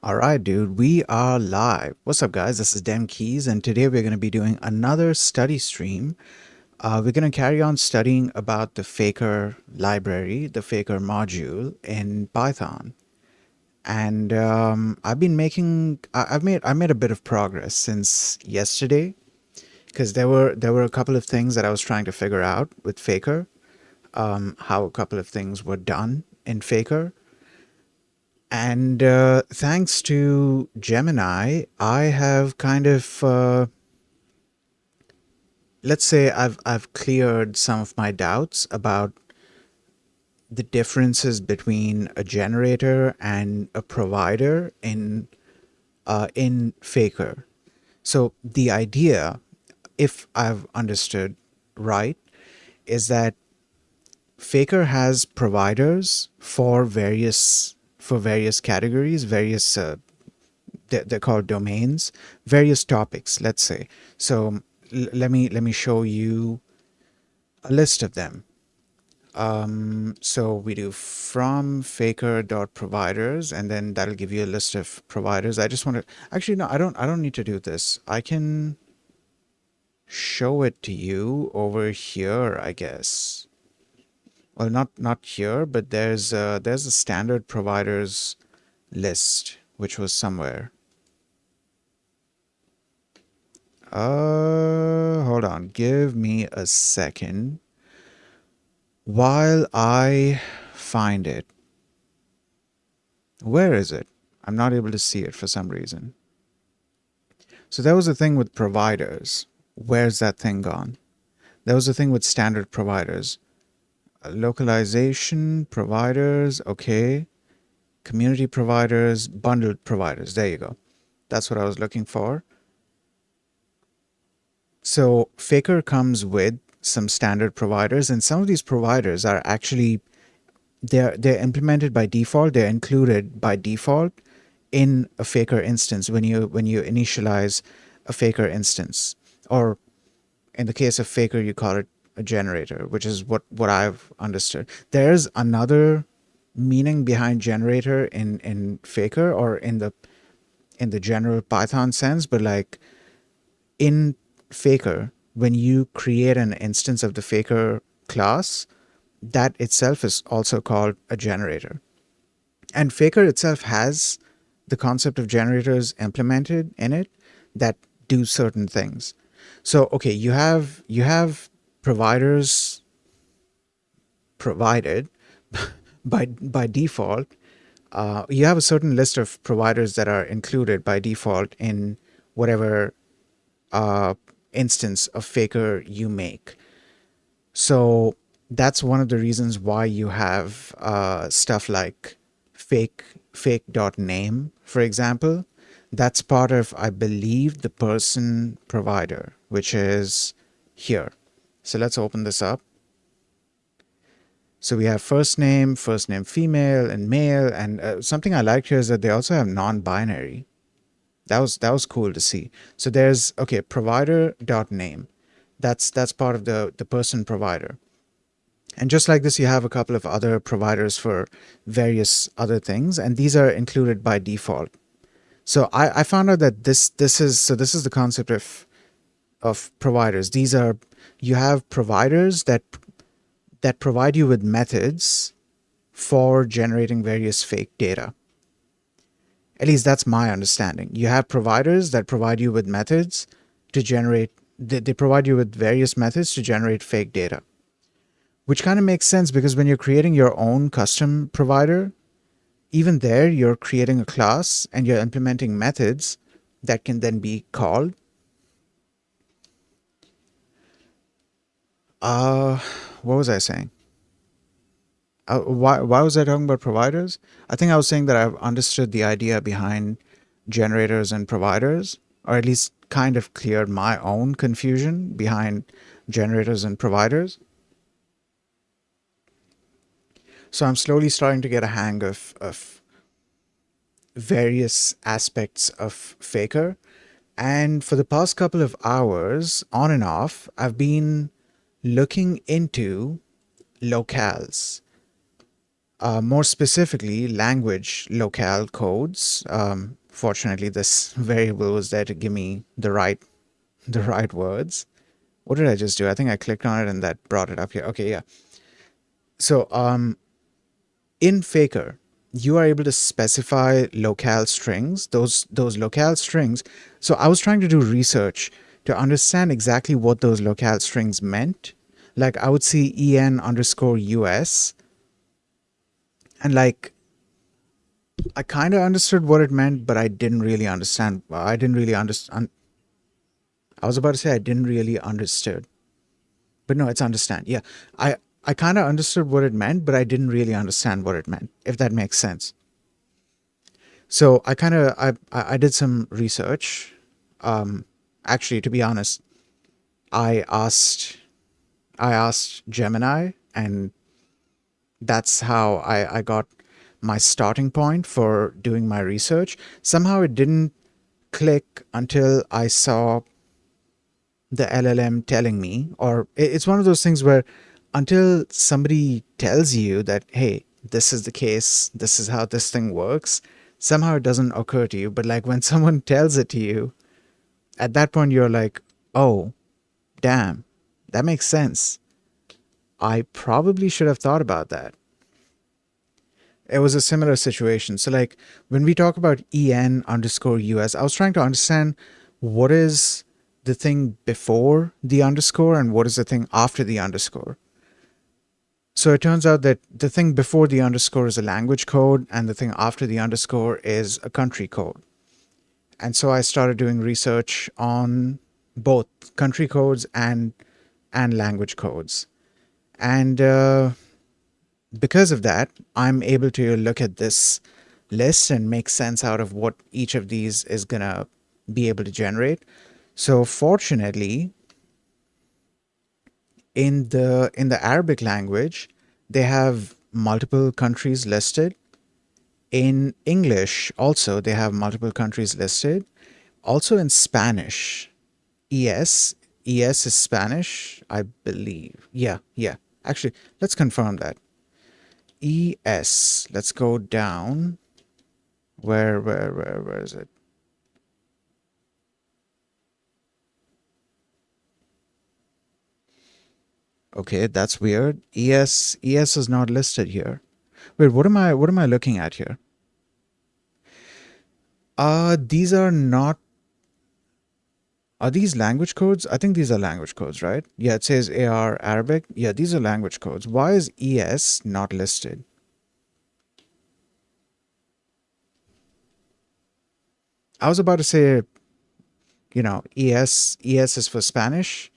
All right, dude, we are live. What's up, guys? This is Dem Keys, and today we're going to be doing another study stream. We're going to carry on studying about the Faker library, the Faker module in Python. And I've been making, I made a bit of progress since yesterday because there were a couple of things that I was trying to figure out with Faker, how a couple of things were done in Faker. And thanks to Gemini, I have kind of, let's say, I've cleared some of my doubts about the differences between a generator and a provider in Faker. So the idea, if I've understood right, is that Faker has providers for various categories, various they're called domains, various topics, let's say. So let me show you a list of them. So we do from faker.providers, and then that'll give you a list of providers. I just want to actually no, I don't need to do this. I can show it to you over here, I guess. Well, not here, but there's a standard providers list which was somewhere. Hold on. Give me a second while I find it. Where is it? I'm not able to see it for some reason. So there was a thing with providers. Where's that thing gone? There was a thing with standard providers. Localization, providers, okay. Community providers, bundled providers. There you go. That's what I was looking for. So Faker comes with some standard providers, and some of these providers are actually they're implemented by default. They're included by default in a Faker instance when you initialize a Faker instance, or in the case of Faker, you call it a generator, which is what I've understood. There's another meaning behind generator in Faker, or in the general Python sense, but like in Faker, when you create an instance of the Faker class, that itself is also called a generator. And Faker itself has the concept of generators implemented in it that do certain things. So okay, you have providers provided by default. You have a certain list of providers that are included by default in whatever instance of Faker you make. So that's one of the reasons why you have stuff like fake.name, for example. That's part of, I believe, the person provider, which is here. So let's open this up. So we have first name female, and male. And something I liked here is that they also have non-binary. That was cool to see. So there's, okay, provider.name. That's part of the person provider. And just like this, you have a couple of other providers for various other things, and these are included by default. So I found out that this is the concept of providers. These are, you have providers that provide you with methods for generating various fake data. At least that's my understanding. You have providers that provide you with methods to generate, they provide you with various methods to generate fake data. Which kind of makes sense because when you're creating your own custom provider, even there you're creating a class and you're implementing methods that can then be called. What was I saying? Why was I talking about providers? I think I was saying that I've understood the idea behind generators and providers, or at least kind of cleared my own confusion behind generators and providers. So I'm slowly starting to get a hang of various aspects of Faker. And for the past couple of hours, on and off, I've been looking into locales. More specifically, language locale codes. Fortunately, this variable was there to give me the right words. What did I just do? I think I clicked on it and that brought it up here. Okay, yeah. So in Faker, you are able to specify locale strings. Those locale strings. So I was trying to do research to understand exactly what those locale strings meant. Like I would see en underscore us, and like I kind of understood what it meant, but I didn't really understand. I didn't really understand. I was about to say I didn't really understood, but no, it's understand. Yeah, I kind of understood what it meant, but I didn't really understand what it meant. If that makes sense. So I kind of I did some research. Actually, to be honest, I asked I asked Gemini, and that's how I got my starting point for doing my research. Somehow it didn't click until I saw the LLM telling me, or it's one of those things where until somebody tells you that, hey, this is the case, this is how this thing works, somehow it doesn't occur to you. But like when someone tells it to you, at that point you're like, oh, damn, that makes sense. I probably should have thought about that. It was a similar situation. So like when we talk about en underscore us, I was trying to understand what is the thing before the underscore and what is the thing after the underscore. So it turns out that the thing before the underscore is a language code and the thing after the underscore is a country code. And so I started doing research on both country codes and language codes. And because of that, I'm able to look at this list and make sense out of what each of these is going to be able to generate. So fortunately, in the Arabic language, they have multiple countries listed. In English, also they have multiple countries listed. Also in Spanish, ES, ES is Spanish, I believe. Yeah, yeah. Actually, let's confirm that. ES. Let's go down. Where is it? Okay, that's weird. ES is not listed here. Wait, what am I looking at here? These are not. Are these language codes? I think these are language codes, right? Yeah, it says AR Arabic. Yeah, these are language codes. Why is ES not listed? I was about to say, ES is for Spanish,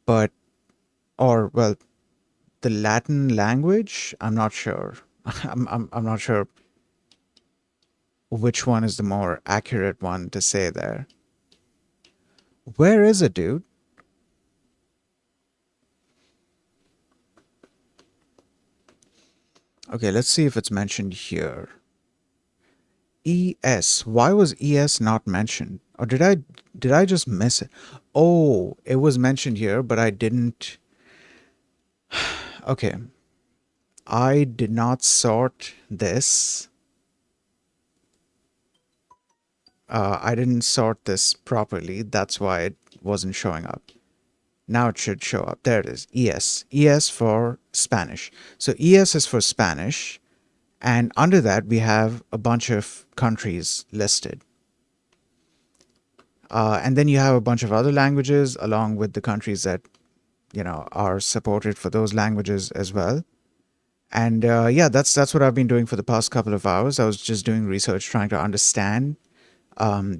but or well, the Latin language. I'm not sure. I'm not sure which one is the more accurate one to say there. Where is it, dude? Okay, let's see if it's mentioned here. ES. Why was ES not mentioned? Or did I just miss it? Oh, it was mentioned here, but I didn't. Okay. I did not sort this. I didn't sort this properly. That's why it wasn't showing up. Now it should show up. There it is. ES. ES for Spanish. So ES is for Spanish. And under that, we have a bunch of countries listed. And then you have a bunch of other languages along with the countries that, are supported for those languages as well. And yeah, that's what I've been doing for the past couple of hours. I was just doing research, trying to understand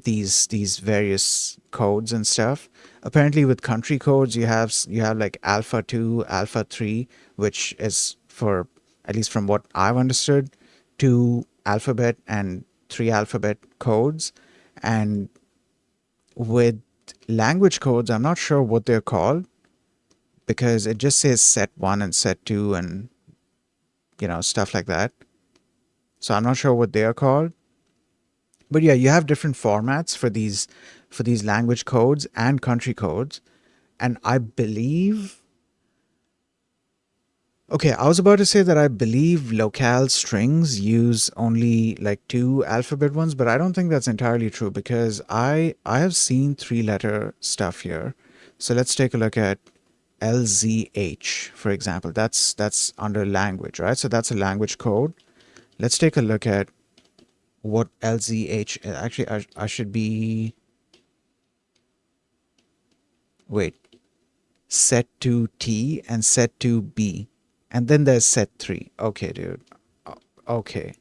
these various codes and stuff. Apparently, with country codes, you have like Alpha 2, Alpha 3, which is for, at least from what I've understood, 2 alphabet and 3 alphabet codes. And with language codes, I'm not sure what they're called because it just says set 1 and set 2 and stuff like that. So I'm not sure what they are called. But yeah, you have different formats for these language codes and country codes. And I believe Okay, I was about to say that I believe locale strings use only like two alphabet ones, but I don't think that's entirely true because I have seen three-letter stuff here. So let's take a look at LZH, for example. That's under language, right? So that's a language code. Let's take a look at what LZH is. Actually, I should be, wait, set to T and set to B. And then there's set 3. Okay, dude. Okay.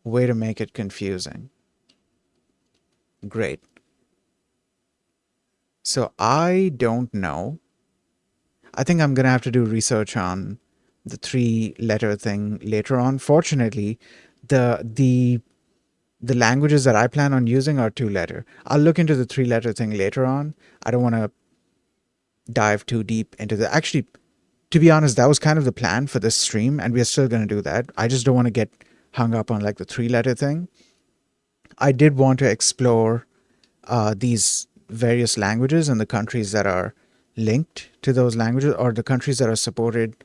Way to make it confusing. Great. So I don't know. I think I'm going to have to do research on the three-letter thing later on. Fortunately, the the languages that I plan on using are two-letter. I'll look into the three-letter thing later on. I don't want to dive too deep into the. Actually, to be honest, that was kind of the plan for this stream, and we're still going to do that. I just don't want to get hung up on like the three-letter thing. I did want to explore these various languages and the countries that are linked to those languages, or the countries that are supported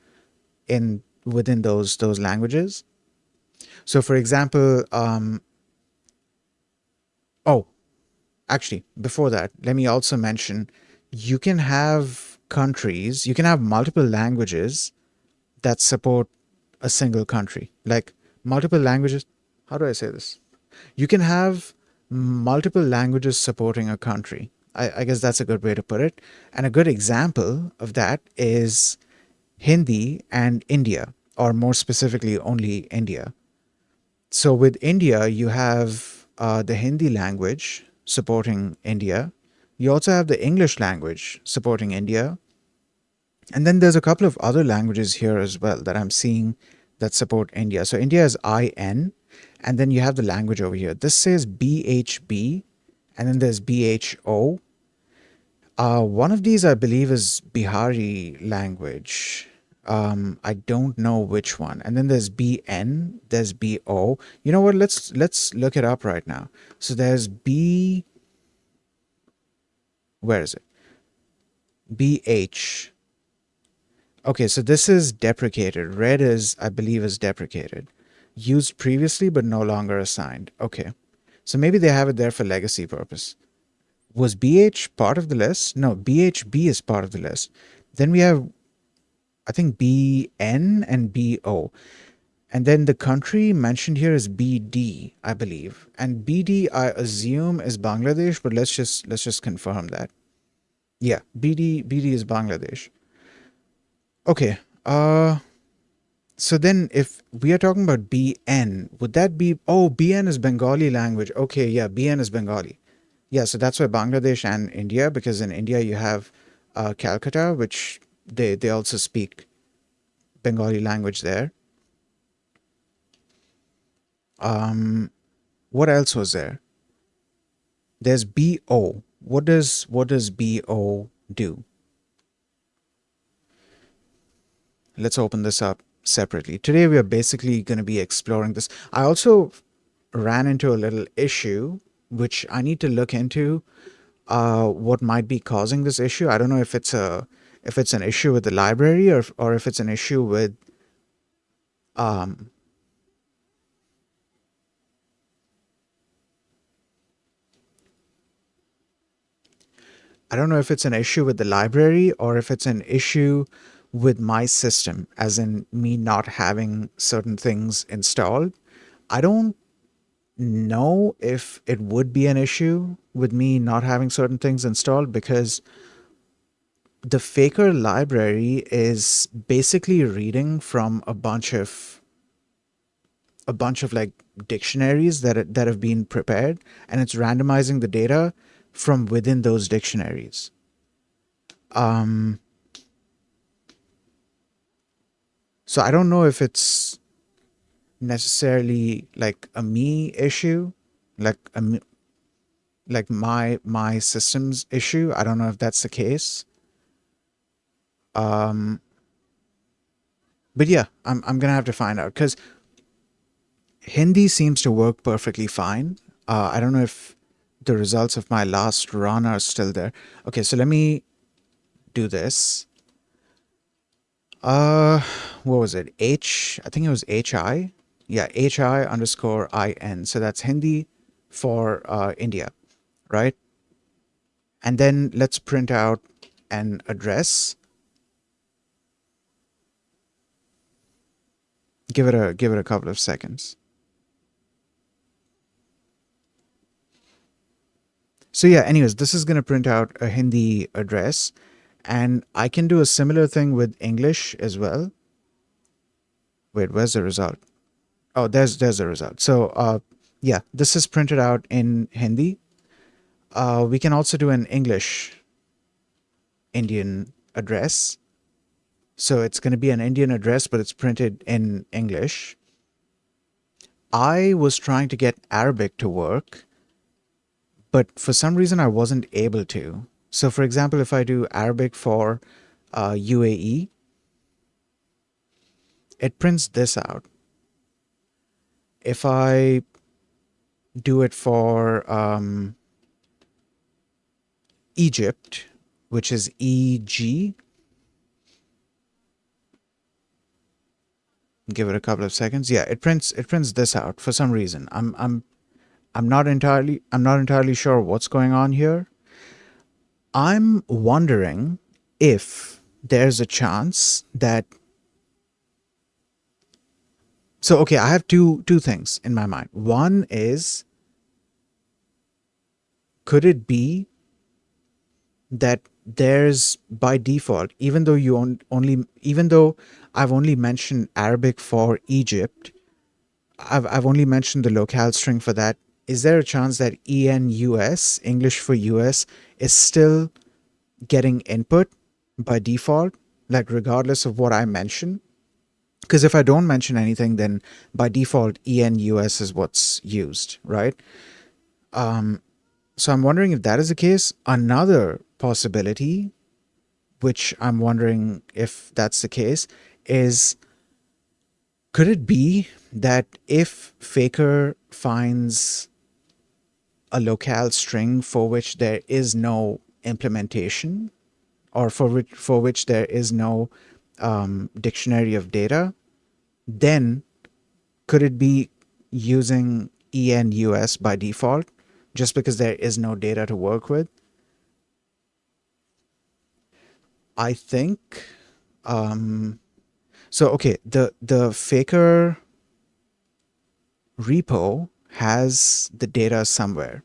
in within those languages. So, for example, oh, actually, before that, let me also mention you can have countries, you can have multiple languages that support a single country, like multiple languages. How do I say this? You can have multiple languages supporting a country. I guess that's a good way to put it. And a good example of that is Hindi and India, or more specifically, only India. So with India, you have the Hindi language supporting India. You also have the English language supporting India. And then there's a couple of other languages here as well that I'm seeing that support India. So India is IN, and then you have the language over here. This says BHB, and then there's BHO. One of these, I believe, is Bihari language. I don't know which one. And then there's BN, there's BO. You know what? Let's look it up right now. So there's B. Where is it? BH. Okay, so this is deprecated. Red is, I believe, is deprecated. Used previously, but no longer assigned. Okay. So maybe they have it there for legacy purpose. Was BH part of the list? No, BHB is part of the list. Then we have, I think, BN and BO. And then the country mentioned here is BD, I believe. And BD, I assume, is Bangladesh, but let's just confirm that. Yeah, BD is Bangladesh. Okay. So then if we are talking about BN, would that be, oh, BN is Bengali language. Okay, yeah, BN is Bengali. Yeah, so that's why Bangladesh and India, because in India you have Calcutta, which they also speak Bengali language there. What else was there? There's BO. What does BO do? Let's open this up separately. Today we are basically going to be exploring this. I also ran into a little issue which I need to look into what might be causing this issue. I don't know if it's an issue with the library or if it's an issue with I don't know if it's an issue with the library or if it's an issue with my system, as in me not having certain things installed. I don't know if it would be an issue with me not having certain things installed because the Faker library is basically reading from a bunch of like dictionaries that have been prepared, and it's randomizing the data from within those dictionaries. So I don't know if it's necessarily like a me issue, like like my system's issue. I don't know if that's the case. But yeah, I'm gonna have to find out because Hindi seems to work perfectly fine. I don't know if the results of my last run are still there. Okay, so let me do this. Uh, what was it? I think it was HI. Yeah, HI underscore IN. So that's Hindi for India, right? And then let's print out an address. Give it a couple of seconds. So yeah, anyways, this is going to print out a Hindi address, and I can do a similar thing with English as well. Wait, where's the result? Oh, there's the result. So yeah, this is printed out in Hindi. We can also do an English Indian address. So it's going to be an Indian address, but it's printed in English. I was trying to get Arabic to work, but for some reason I wasn't able to. So for example, if I do Arabic for UAE, it prints this out. If I do it for Egypt, which is EG, give it a couple of seconds. Yeah, it prints this out for some reason. I'm not entirely sure what's going on here. I'm wondering if there's a chance that, so okay, I have two things in my mind. One is, could it be that there's by default, even though even though I've only mentioned Arabic for Egypt, I've only mentioned the locale string for that. Is there a chance that ENUS, English for US, is still getting input by default, like regardless of what I mention? Because if I don't mention anything, then by default ENUS is what's used, right? So I'm wondering if that is the case. Another possibility, which I'm wondering if that's the case, is, could it be that if Faker finds a locale string for which there is no implementation, or for which there is no dictionary of data, then could it be using ENUS by default just because there is no data to work with? I think so. Okay, the Faker repo has the data somewhere,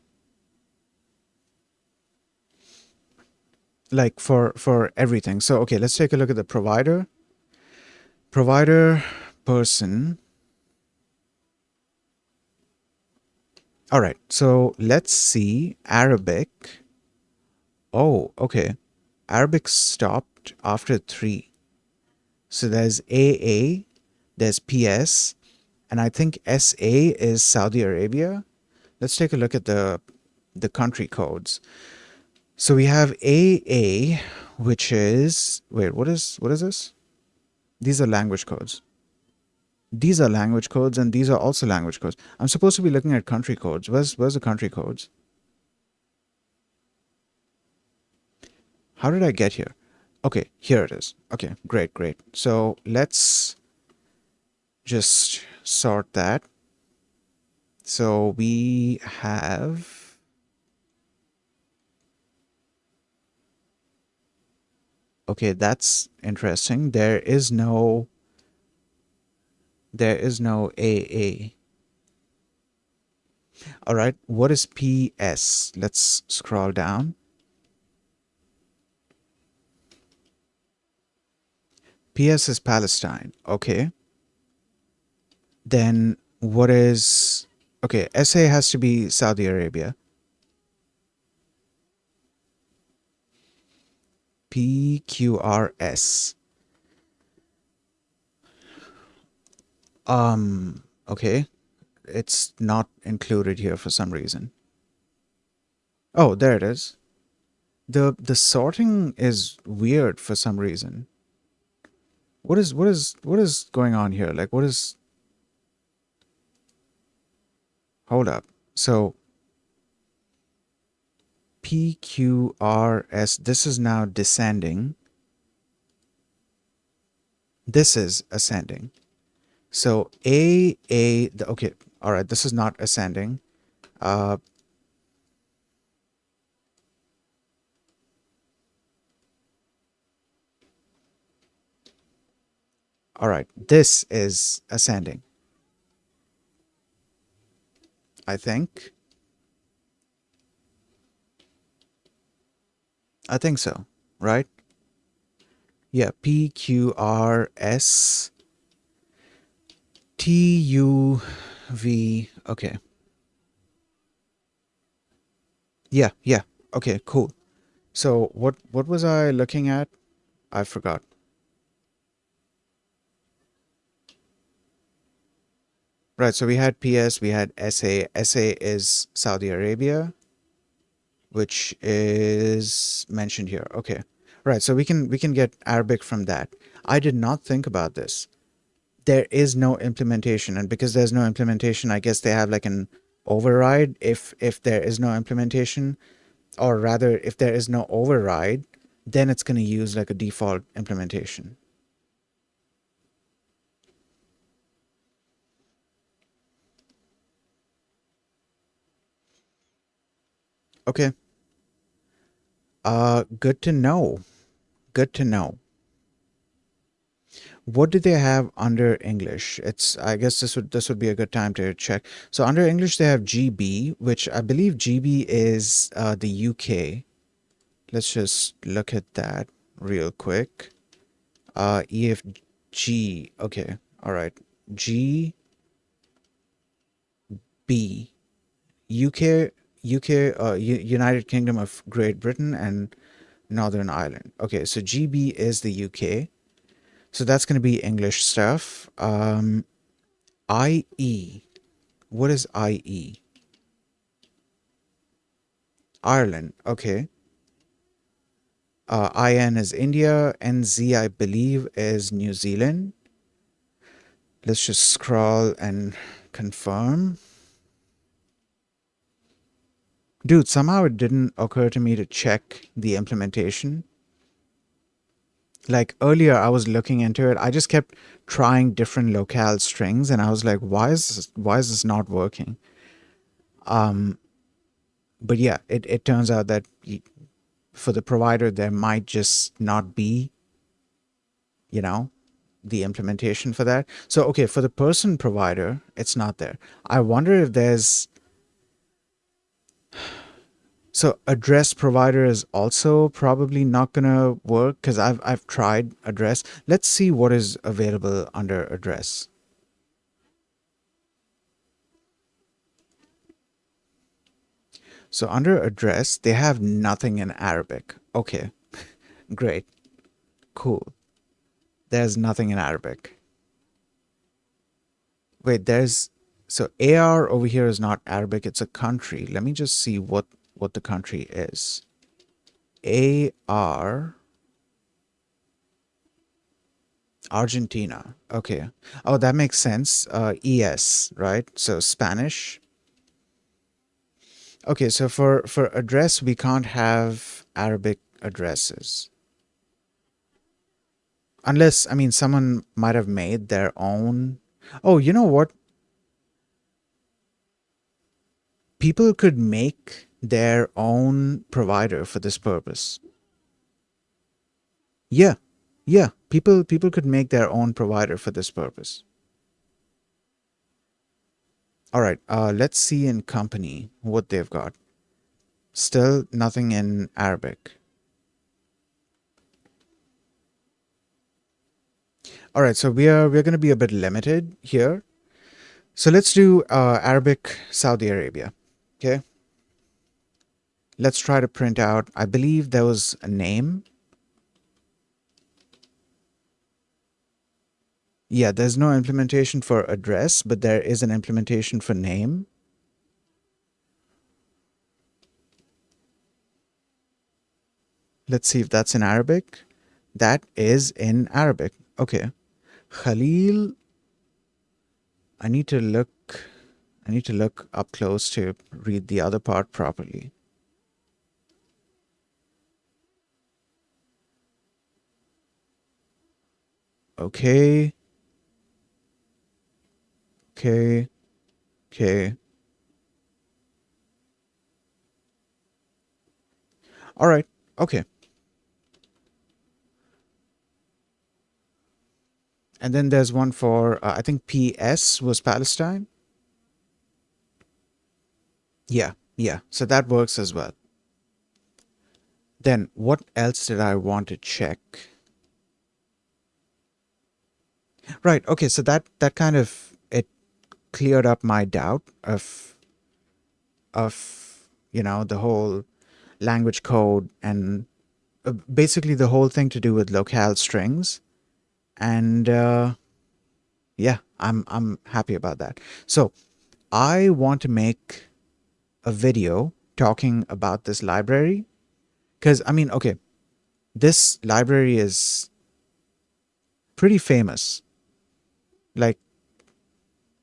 like for everything. So okay, let's take a look at the provider person. All right, so let's see Arabic. Oh, okay. Arabic stopped after 3. So there's AA, there's PS, and I think SA is Saudi Arabia. Let's take a look at the country codes. So we have AA, which is, wait, what is this? These are language codes. These are language codes, and these are also language codes. I'm supposed to be looking at country codes. Where's the country codes? How did I get here? Okay, here it is. Okay, great, great. So let's just sort that. So we have, okay, that's interesting. There is no AA. All right, what is PS? Let's scroll down. PS is Palestine. Okay. Then what is, okay, SA has to be Saudi Arabia. PQRS. Okay. It's not included here for some reason. Oh, there it is. The sorting is weird for some reason. What is going on here? Like, what is, hold up. So PQRS, this is now descending. This is ascending. So okay, all right, this is not ascending. Uh, all right, this is ascending, I think. I think so, right? Yeah, PQRSTUV. Okay. Yeah, yeah. Okay, cool. So what was I looking at? I forgot. Right, so we had PS, we had SA. SA is Saudi Arabia, which is mentioned here. Okay. Right, so we can get Arabic from that. I did not think about this. There is no implementation, and because there's no implementation, I guess they have like an override if there is no implementation, or rather if there is no override, then it's going to use like a default implementation. Okay. Good to know. Good to know. What do they have under English? It's I guess this would be a good time to check. So under English they have GB, which I believe GB is the UK. Let's just look at that real quick. EFG. Okay. All right. GB, UK, UK, United Kingdom of Great Britain and Northern Ireland. Okay, so GB is the UK. So that's going to be English stuff. IE. What is IE? Ireland. Okay. IN is India. NZ, I believe, is New Zealand. Let's just scroll and confirm. Dude, somehow it didn't occur to me to check the implementation. Like earlier, I was looking into it. I just kept trying different locale strings, and I was like, why is this not working? But yeah, it turns out that for the provider, there might just not be, you know, the implementation for that. So, okay, for the person provider, it's not there. I wonder if there's, so address provider is also probably not gonna work because I've tried address. Let's see what is available under address. So under address, they have nothing in Arabic. Okay, great, cool. There's nothing in Arabic. Wait, there's, so AR over here is not Arabic, it's a country. Let me just see what the country is. AR, Argentina. Okay. Oh, that makes sense. ES, right? So Spanish. Okay, so for address, we can't have Arabic addresses. Unless, I mean, someone might have made their own. Oh, you know what? People could make their own provider for this purpose. Yeah. Yeah. People could make their own provider for this purpose. All right. Let's see in company what they've got. Still nothing in Arabic. All right, so we're going to be a bit limited here. So let's do Arabic Saudi Arabia. Okay. Let's try to print out. I believe there was a name. Yeah, there's no implementation for address, but there is an implementation for name. Let's see if that's in Arabic. That is in Arabic. Okay. Khalil, I need to look I need to look up close to read the other part properly. Okay, okay, okay. All right. Okay. And then there's one for I think PS was Palestine. Yeah, yeah. So that works as well. Then what else did I want to check? Right. Okay. So that kind of it cleared up my doubt of the whole language code and basically the whole thing to do with locale strings. And yeah, I'm happy about that. So I want to make a video talking about this library because I mean, okay, this library is pretty famous. Like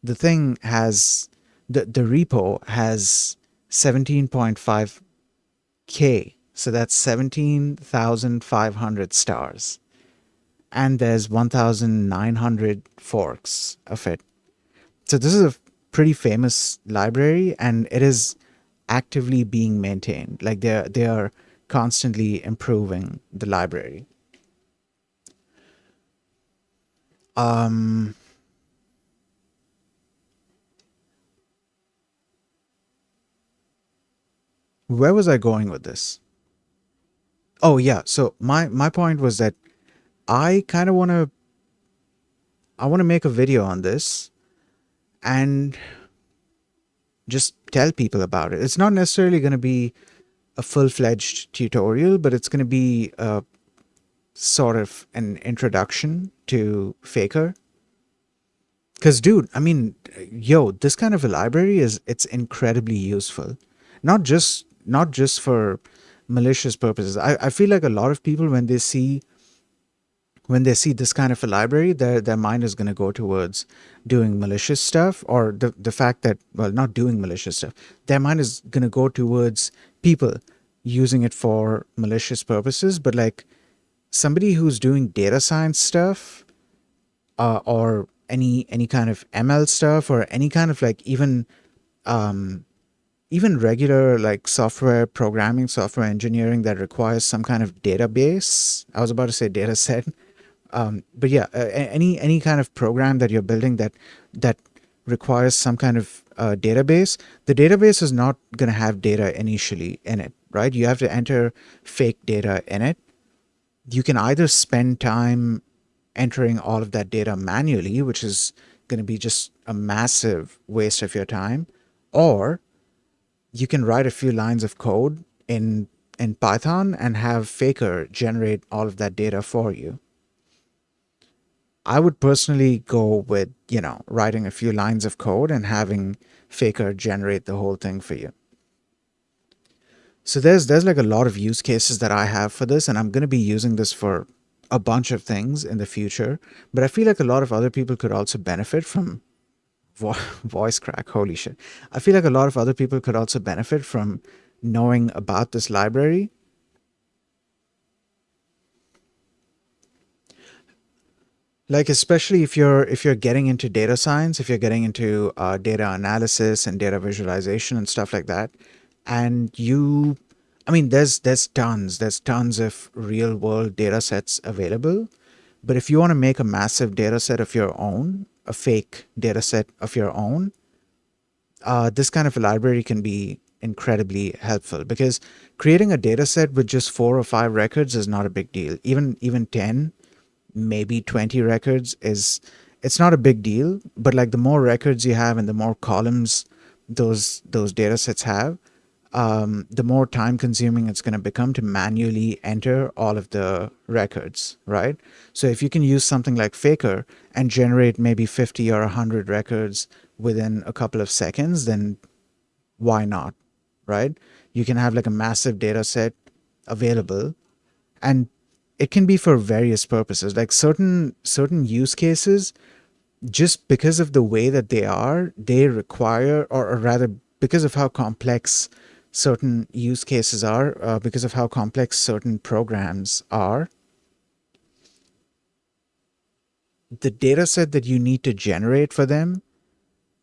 the thing has the repo has 17.5K. So that's 17,500 stars. And there's 1,900 forks of it. So this is a pretty famous library and it is actively being maintained. Like they are constantly improving the library. Um where was I going with this? Oh yeah, so my point was that I kind of want to make a video on this and just tell people about it. It's not necessarily going to be a full-fledged tutorial, but it's going to be a sort of an introduction to Faker. Because, dude, I mean, yo, this kind of a library it's incredibly useful. Not just for malicious purposes. I feel like a lot of people when they see this kind of a library, their mind is going to go towards doing malicious stuff, or the fact that, well, not doing malicious stuff. Their mind is going to go towards people using it for malicious purposes. But like somebody who's doing data science stuff, or any kind of ML stuff, or any kind of like even regular like software programming, software engineering that requires some kind of database. I was about to say data set. But yeah, any kind of program that you're building that requires some kind of database, the database is not going to have data initially in it, right? You have to enter fake data in it. You can either spend time entering all of that data manually, which is going to be just a massive waste of your time, or you can write a few lines of code in Python and have Faker generate all of that data for you. I would personally go with, writing a few lines of code and having Faker generate the whole thing for you. So there's like a lot of use cases that I have for this, and I'm going to be using this for a bunch of things in the future. But I feel like a lot of other people could also benefit from voice crack. Holy shit. I feel like a lot of other people could also benefit from knowing about this library. Like especially if you're getting into data science, if you're getting into data analysis and data visualization and stuff like that, and I mean, there's tons of real world data sets available. But if you want to make a massive data set of your own, a fake data set of your own, this kind of a library can be incredibly helpful, because creating a data set with just 4 or 5 records is not a big deal. Even 10, maybe 20 records is it's not a big deal. But like the more records you have and the more columns those data sets have, the more time consuming it's going to become to manually enter all of the records, right? So if you can use something like Faker and generate maybe 50 or 100 records within a couple of seconds, then why not, right? You can have like a massive data set available, and it can be for various purposes. Like certain use cases, just because of the way that they require, or rather because of how complex certain use cases are, because of how complex certain programs are. the data set that you need to generate for them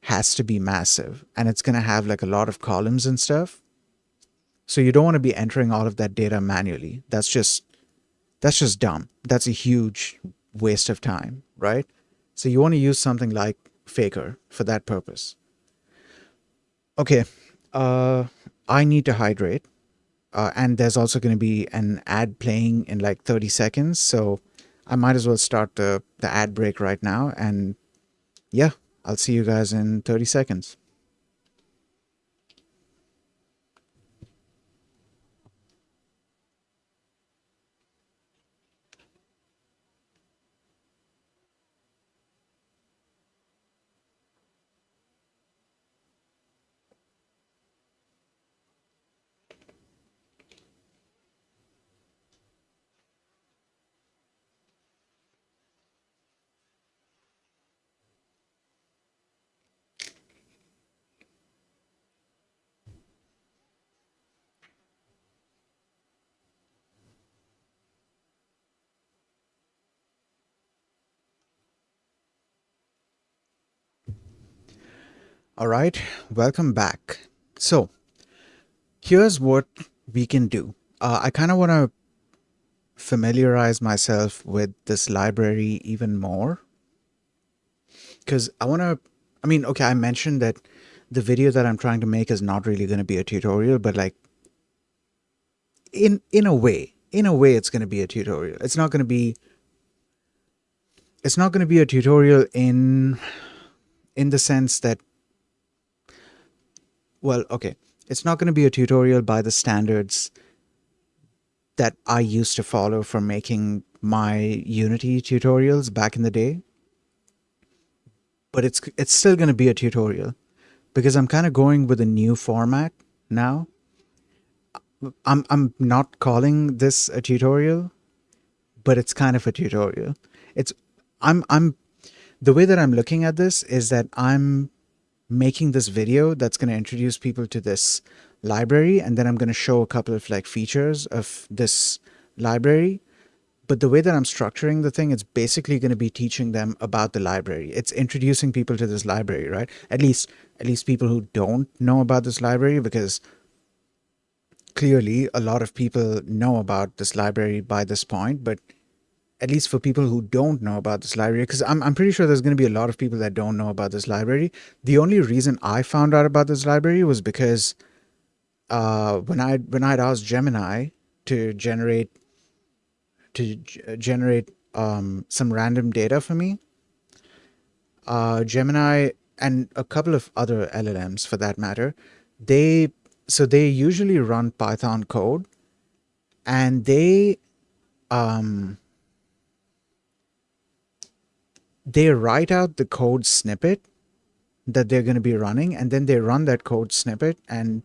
has to be massive, and it's going to have like a lot of columns and stuff. So you don't want to be entering all of that data manually. That's just dumb. That's a huge waste of time, right? So you want to use something like Faker for that purpose. Okay, uh, I need to hydrate, and there's also going to be an ad playing in like 30 seconds, so I might as well start the ad break right now. And yeah, I'll see you guys in 30 seconds. All right, welcome back. So here's what we can do. I kind of want to familiarize myself with this library even more because I want to. I mean, okay, I mentioned that the video that I'm trying to make is not really going to be a tutorial, but like in a way, it's going to be a tutorial. It's not going to be a tutorial in the sense that, well, okay, it's not going to be a tutorial by the standards that I used to follow for making my Unity tutorials back in the day, but it's still going to be a tutorial because I'm kind of going with a new format now. I'm not calling this a tutorial, but it's kind of a tutorial. It's I'm the way that I'm looking at this is that I'm making this video that's going to introduce people to this library, and then I'm going to show a couple of like features of this library. But the way that I'm structuring the thing, it's basically going to be teaching them about the library. It's introducing people to this library, right? At least people who don't know about this library, because clearly a lot of people know about this library by this point. But at least for people who don't know about this library, because I'm pretty sure there's going to be a lot of people that don't know about this library. The only reason I found out about this library was because when I'd asked Gemini to generate some random data for me, Gemini and a couple of other LLMs for that matter, they they usually run Python code, and they write out the code snippet that they're going to be running, and then they run that code snippet and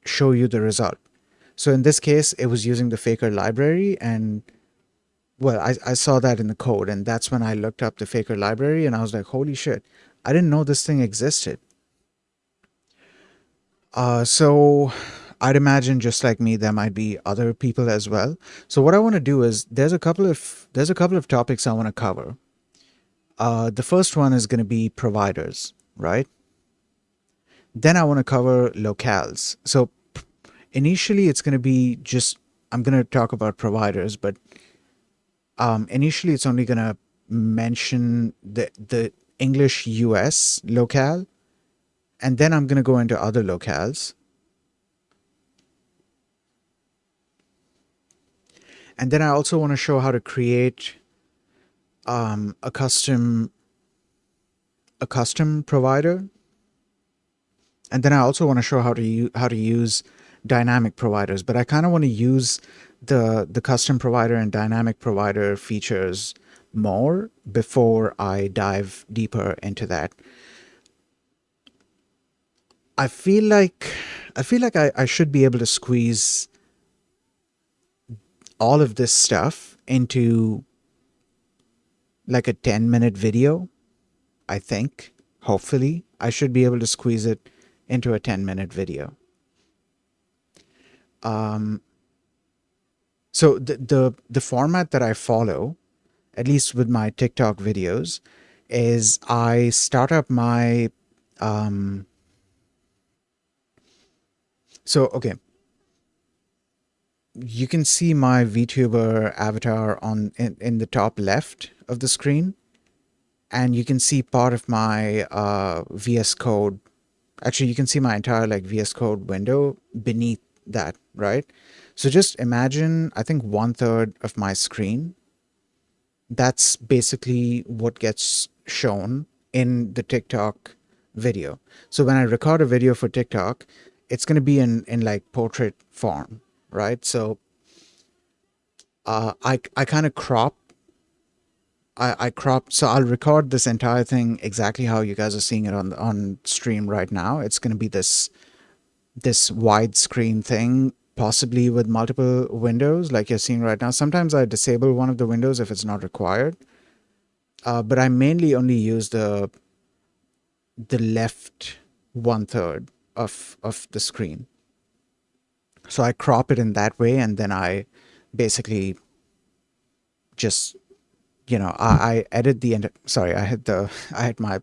show you the result. So in this case, it was using the Faker library, and well, I saw that in the code, and that's when I looked up the Faker library, and I was like, holy shit, I didn't know this thing existed. So I'd imagine just like me, there might be other people as well. So what I want to do is there's a couple of topics I want to cover. The first one is going to be providers, right? Then I want to cover locales. So initially, it's going to be just I'm going to talk about providers, but initially it's only going to mention the English US locale, and then I'm going to go into other locales, and then I also want to show how to create a custom provider, and then I also want to show how to use dynamic providers. But I kind of want to use the custom provider and dynamic provider features more before I dive deeper into that. I feel like I should be able to squeeze all of this stuff into like a 10-minute video. I think, hopefully, I should be able to squeeze it into a 10-minute video. So the format that I follow at least with my TikTok videos, is I start up my um so okay, you can see my VTuber avatar in the top left of the screen, and you can see part of my VS Code. Actually, you can see my entire like VS Code window beneath that, right? So just imagine, I think 1/3 of my screen, that's basically what gets shown in the TikTok video. So when I record a video for TikTok, it's going to be in like portrait form, right? So I kind of I crop, so I'll record this entire thing exactly how you guys are seeing it on stream right now. It's going to be this widescreen thing, possibly with multiple windows like you're seeing right now. Sometimes I disable one of the windows if it's not required, but I mainly only use the left 1/3 of the screen. So I crop it in that way, and then I basically just, I edit the end. Sorry, I had my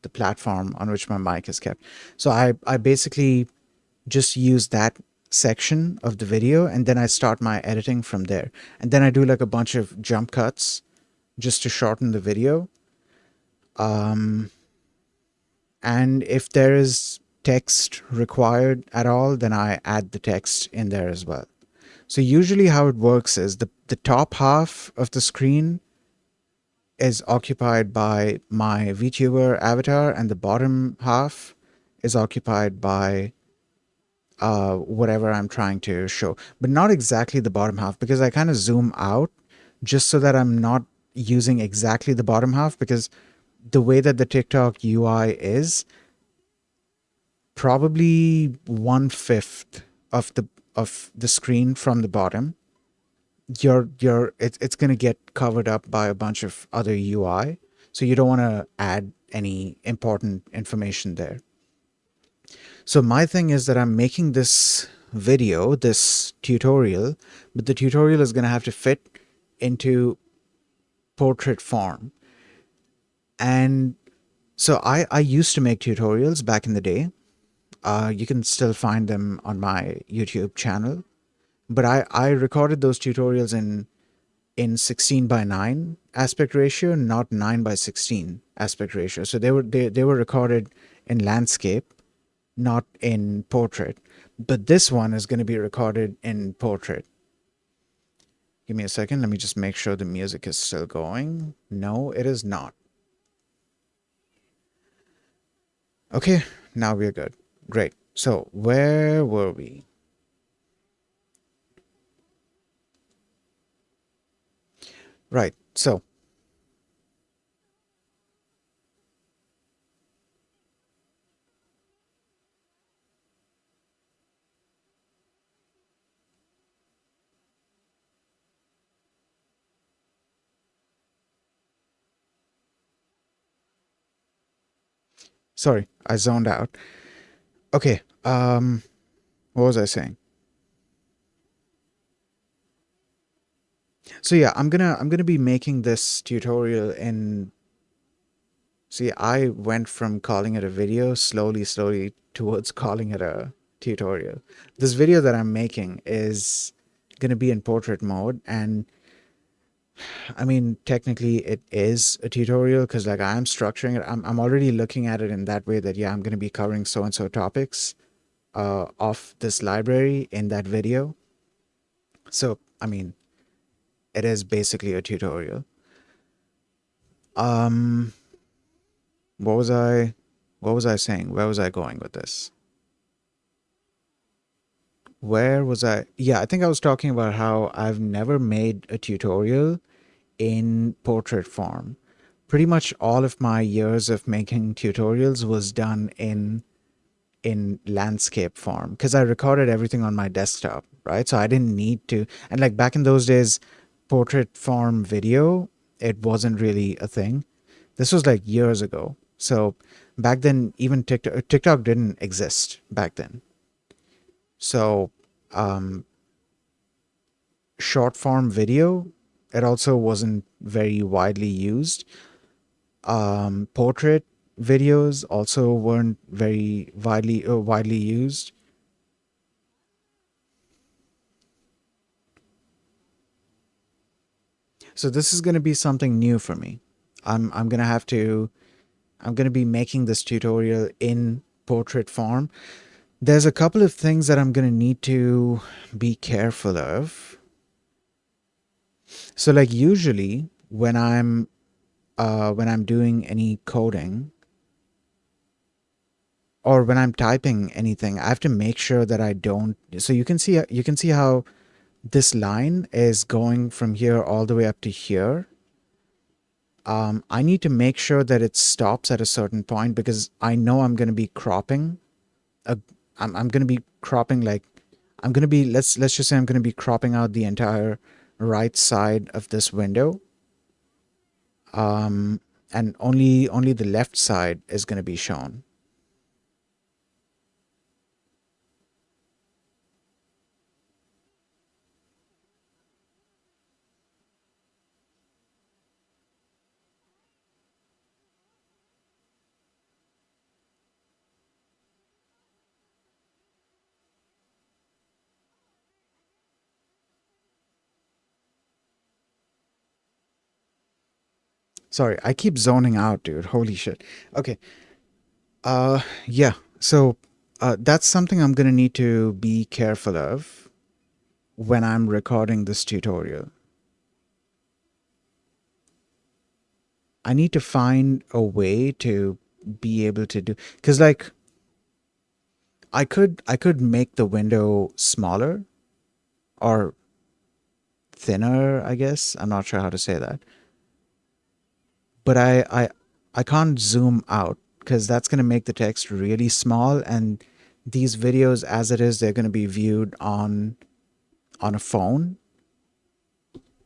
the platform on which my mic is kept. So I basically just use that section of the video, and then I start my editing from there. And then I do like a bunch of jump cuts just to shorten the video. And if there is text required at all, then I add the text in there as well. So usually how it works is the top half of the screen is occupied by my VTuber avatar, and the bottom half is occupied by whatever I'm trying to show. But not exactly the bottom half, because I kind of zoom out just so that I'm not using exactly the bottom half, because the way that the TikTok UI is, probably 1/5 of the screen from the bottom, it's going to get covered up by a bunch of other UI. So you don't want to add any important information there. So my thing is that I'm making this video, this tutorial, but the tutorial is going to have to fit into portrait form. And so I used to make tutorials back in the day. You can still find them on my YouTube channel. But I recorded those tutorials in 16:9 aspect ratio, not 9:16 aspect ratio. So they were recorded in landscape, not in portrait. But this one is going to be recorded in portrait. Give me a second. Let me just make sure the music is still going. No, it is not. Okay, now we're good. Great. So where were we? Right. So sorry, I zoned out. Okay. What was I saying? So yeah, I'm gonna be making this tutorial in. See, I went from calling it a video slowly towards calling it a tutorial. This video that I'm making is gonna be in portrait mode, and I mean, technically it is a tutorial because like I'm structuring it. I'm already looking at it in that way that, yeah, I'm gonna be covering so and so topics of this library in that video. So I mean, it is basically a tutorial. Um, what was I what was I saying? Where was I going with this? Where was I? Yeah, I think I was talking about how I've never made a tutorial in portrait form. Pretty much all of my years of making tutorials was done in landscape form because I recorded everything on my desktop, right? So I didn't need to. And like back in those days, portrait form video, it wasn't really a thing. This was like years ago. So back then, even TikTok didn't exist back then. So short form video, it also wasn't very widely used. Portrait videos also weren't very widely used. So this is going to be something new for me. I'm going to have to I'm going to be making this tutorial in portrait form. There's a couple of things that I'm going to need to be careful of. So like usually when I'm doing any coding or when I'm typing anything, I have to make sure that I don't. So you can see how this line is going from here all the way up to here. I need to make sure that it stops at a certain point because I know I'm going to be cropping. A, I'm going to be cropping like I'm going to be let's just say I'm going to be cropping out the entire right side of this window, and only the left side is going to be shown. Sorry, I keep zoning out, dude. Holy shit. Okay. Yeah. So, that's something I'm going to need to be careful of when I'm recording this tutorial. I need to find a way to be able to do, because like I could make the window smaller or thinner, I guess. I'm not sure how to say that. But I can't zoom out because that's going to make the text really small, and these videos as it is, they're going to be viewed on a phone,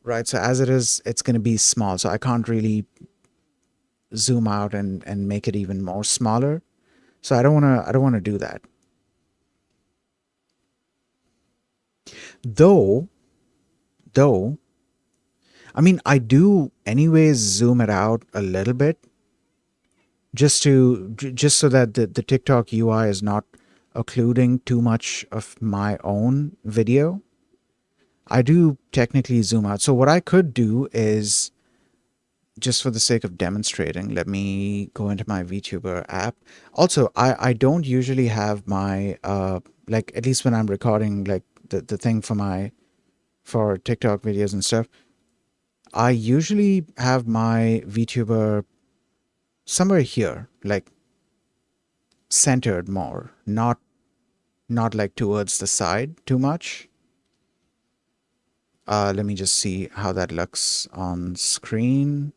right? So as it is, it's going to be small. So I can't really zoom out and make it even more smaller. So I don't want to do that. Though though I mean, I do anyways zoom it out a little bit just so that the TikTok UI is not occluding too much of my own video. I do technically zoom out. So what I could do is, just for the sake of demonstrating, let me go into my VTuber app. Also, I don't usually have my like, at least when I'm recording like the thing for my for TikTok videos and stuff, I usually have my VTuber somewhere here, like centered more, not like towards the side too much. Let me just see how that looks on screen.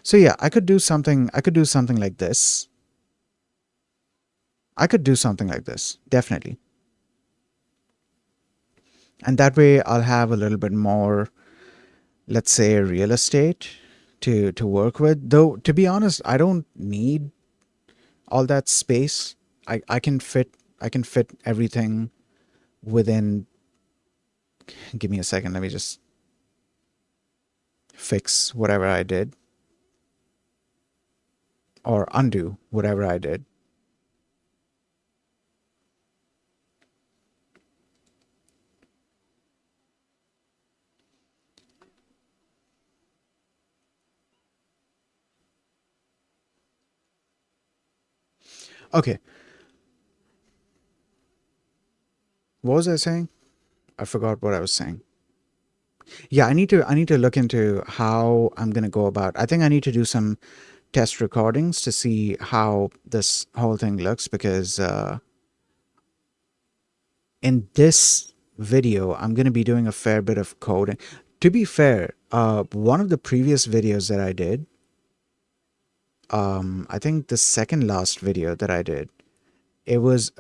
So yeah, I could do something like this. I could do something like this, definitely. And that way I'll have a little bit more, let's say, real estate to work with. Though to be honest, I don't need all that space. I can fit everything within. Give me a second, let me just fix whatever I did or undo whatever I did. Okay, what was I saying? I forgot what I was saying. Yeah, I need to look into how I'm going to go about. I think I need to do some test recordings to see how this whole thing looks, because in this video I'm going to be doing a fair bit of coding. To be fair, one of the previous videos that I did, I think the second last video that I did, it was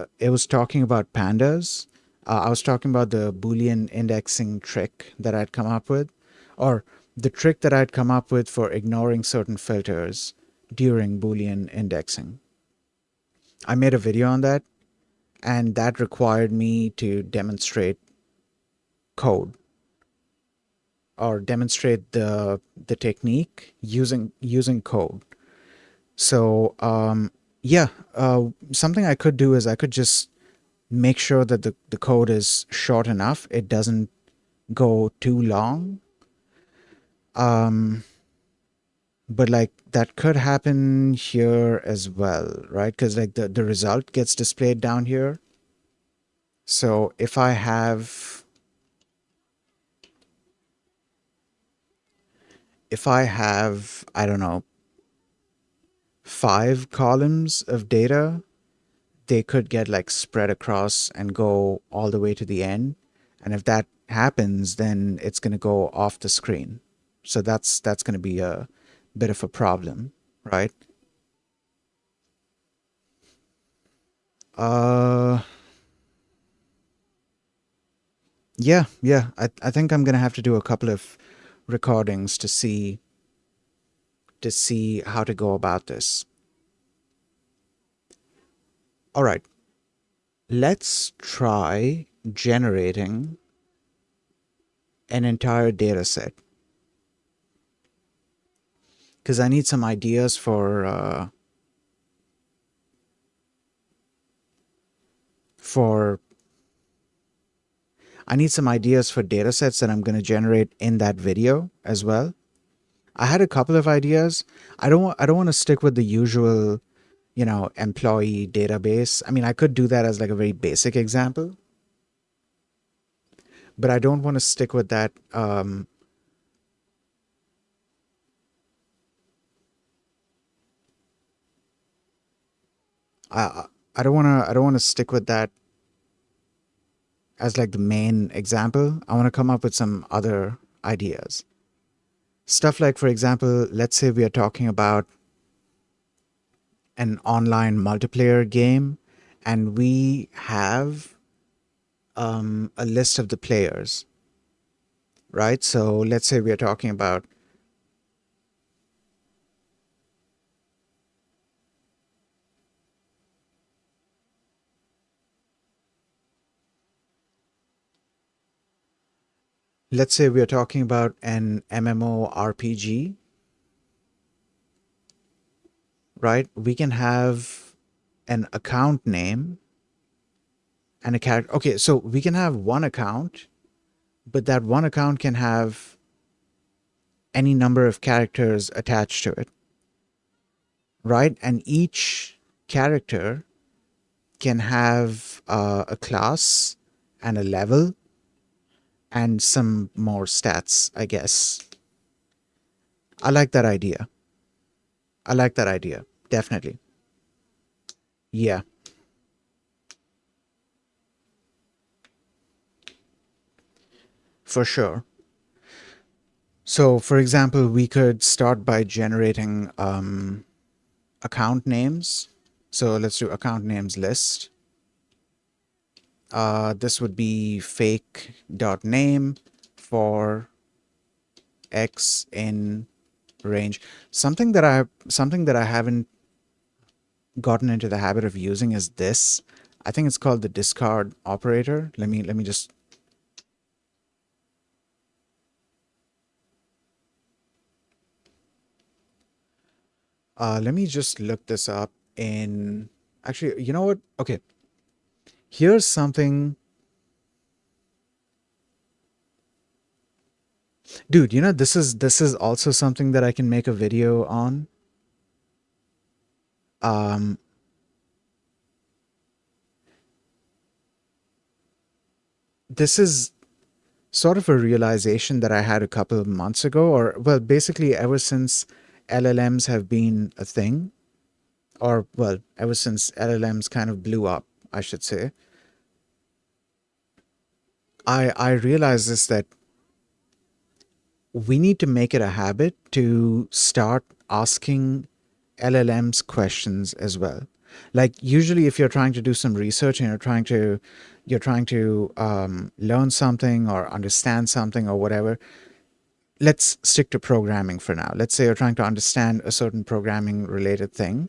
talking about pandas. I was talking about the Boolean indexing trick that I'd come up with, or the trick that I'd come up with for ignoring certain filters during Boolean indexing. I made a video on that, and that required me to demonstrate code. or demonstrate the technique using code. So yeah, something I could do is I could just make sure that the code is short enough. It doesn't go too long. Um, but like that could happen here as well, right? Because like the result gets displayed down here. So if I have, I don't know, 5 columns of data, they could get like spread across and go all the way to the end. And if that happens, then it's going to go off the screen. So that's going to be a bit of a problem, right? Uh, yeah. I think I'm going to have to do a couple of recordings to see how to go about this. All right, let's try generating an entire data set because I need some ideas for I need some ideas for data sets that I'm going to generate in that video as well. I had a couple of ideas. I don't want to stick with the usual, employee database. I mean, I could do that as like a very basic example, but I don't want to stick with that. I I don't want to stick with that as like the main example. I want to come up with some other ideas. Stuff like, for example, let's say we are talking about an online multiplayer game and we have a list of the players, right? So let's say we are talking about, let's say we are talking about an MMORPG, right? We can have an account name and a character. Okay, so we can have one account, but that one account can have any number of characters attached to it, right? And each character can have a class and a level and some more stats, I guess. I like that idea. I like that idea. Definitely. Yeah, for sure. So, for example, we could start by generating account names. So let's do account names list. This would be fake.name for X in range. Something that I haven't gotten into the habit of using is this. I think it's called the discard operator. Let me just look this up in actually, you know what? Okay. Here's something, dude, this is also something that I can make a video on. Um this is sort of a realization that I had a couple of months ago, or well, basically ever since LLMs have been a thing, or well, ever since LLMs kind of blew up, I should say. I realized this, that we need to make it a habit to start asking LLMs questions as well. Like usually, if you're trying to do some research and you're trying to learn something or understand something or whatever. Let's stick to programming for now. Let's say you're trying to understand a certain programming related thing.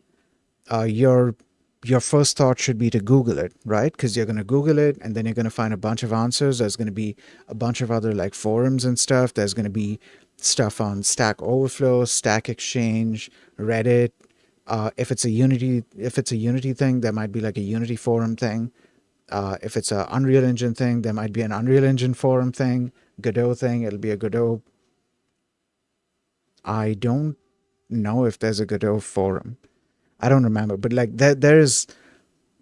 You're your first thought should be to Google it, right? Because you're going to Google it and then you're going to find a bunch of answers. There's going to be a bunch of other like forums and stuff. There's going to be stuff on Stack Overflow, Stack Exchange, Reddit. If it's a Unity thing, there might be like a Unity forum thing. If it's a Unreal Engine thing, there might be an Unreal Engine forum thing. Godot thing, it'll be a Godot. I don't know if there's a Godot forum. I don't remember, but like there's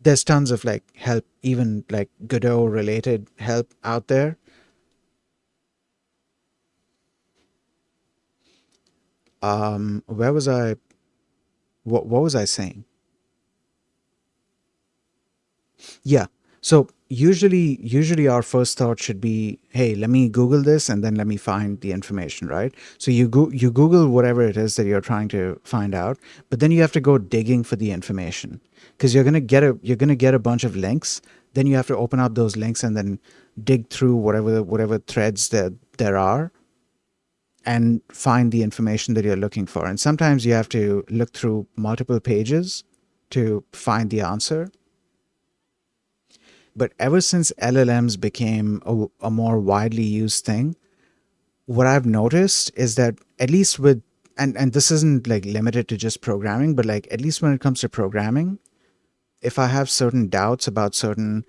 tons of like help, even like Godot related help out there. Where was I? What was I saying? Yeah. So usually our first thought should be, hey, let me Google this and then let me find the information, right? So you Google whatever it is that you're trying to find out, but then you have to go digging for the information because you're gonna get a bunch of links. Then you have to open up those links and then dig through whatever threads there are and find the information that you're looking for. And sometimes you have to look through multiple pages to find the answer. But ever since LLMs became a more widely used thing, what I've noticed is that at least with and this isn't like limited to just programming, but like at least when it comes to programming, if I have certain doubts about certain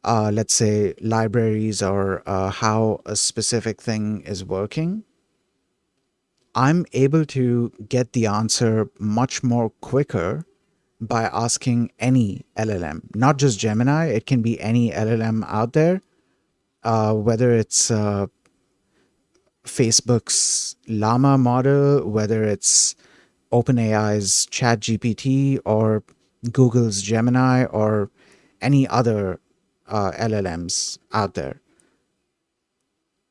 let's say libraries or how a specific thing is working, I'm able to get the answer much more quicker by asking any LLM, not just Gemini. It can be any LLM out there, whether it's Facebook's Llama model, whether it's OpenAI's ChatGPT, or Google's Gemini, or any other LLMs out there.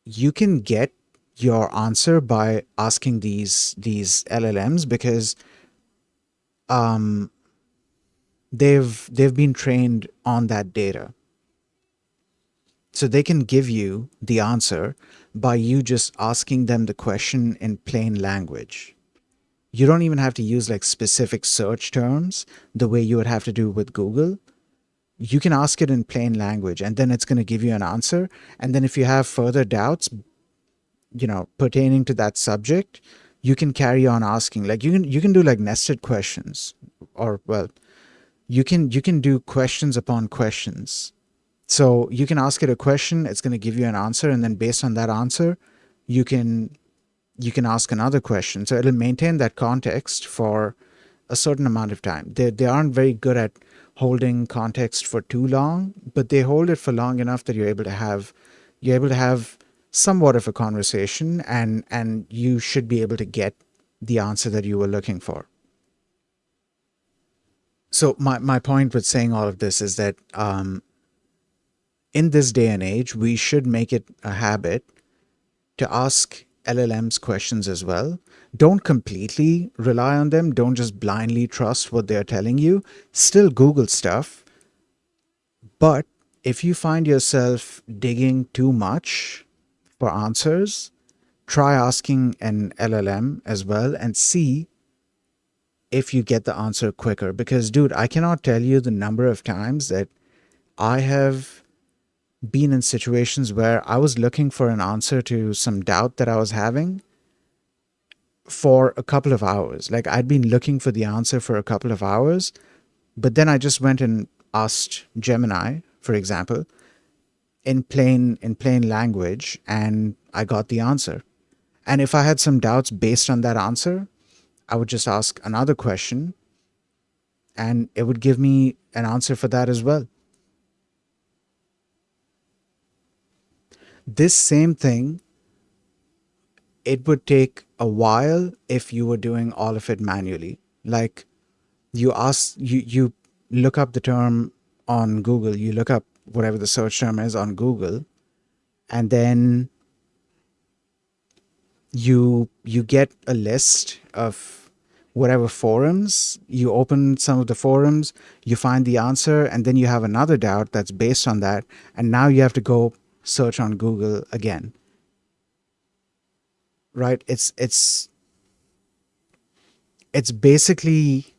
You can get your answer by asking these LLMs because they've been trained on that data. So they can give you the answer by you just asking them the question in plain language. You don't even have to use like specific search terms the way you would have to do with Google. You can ask it in plain language and then it's going to give you an answer. And then if you have further doubts, pertaining to that subject, you can carry on asking. Like you can do like nested questions, or well, you can do questions upon questions. So you can ask it a question, it's going to give you an answer, and then based on that answer, you can you can ask another question. So it'll maintain that context for a certain amount of time. They aren't very good at holding context for too long, but they hold it for long enough that you're able to have somewhat of a conversation, and you should be able to get the answer that you were looking for. So my point with saying all of this is that in this day and age, we should make it a habit to ask LLMs questions as well. Don't completely rely on them. Don't just blindly trust what they're telling you. Still Google stuff. But if you find yourself digging too much for answers, try asking an LLM as well and see if you get the answer quicker. Because, dude, I cannot tell you the number of times that I have been in situations where I was looking for an answer to some doubt that I was having for a couple of hours. Like I'd been looking for the answer for a couple of hours, but then I just went and asked Gemini, for example, in plain language, and I got the answer. And if I had some doubts based on that answer, I would just ask another question and it would give me an answer for that as well. This same thing, it would take a while if you were doing all of it manually. Like you look up the term on Google, you look up whatever the search term is on Google, and then you get a list of whatever forums. You open some of the forums, you find the answer, and then you have another doubt that's based on that, and now you have to go search on Google again. Right? It's basically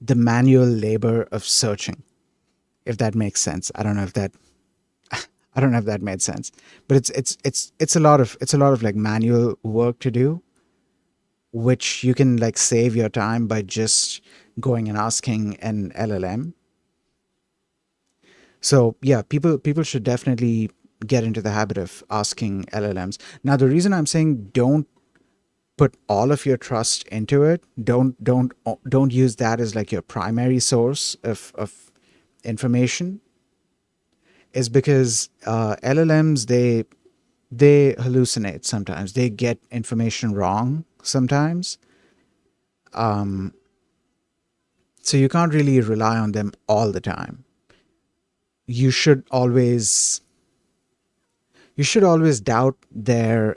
the manual labor of searching, if that makes sense. I don't know if that made sense, but it's a lot of like manual work to do, which you can like save your time by just going and asking an LLM. So yeah, people should definitely get into the habit of asking LLMs. Now, the reason I'm saying don't put all of your trust into it, don't use that as like your primary source of information, is because LLMs, they hallucinate sometimes. They get information wrong sometimes. So you can't really rely on them all the time. You should always doubt their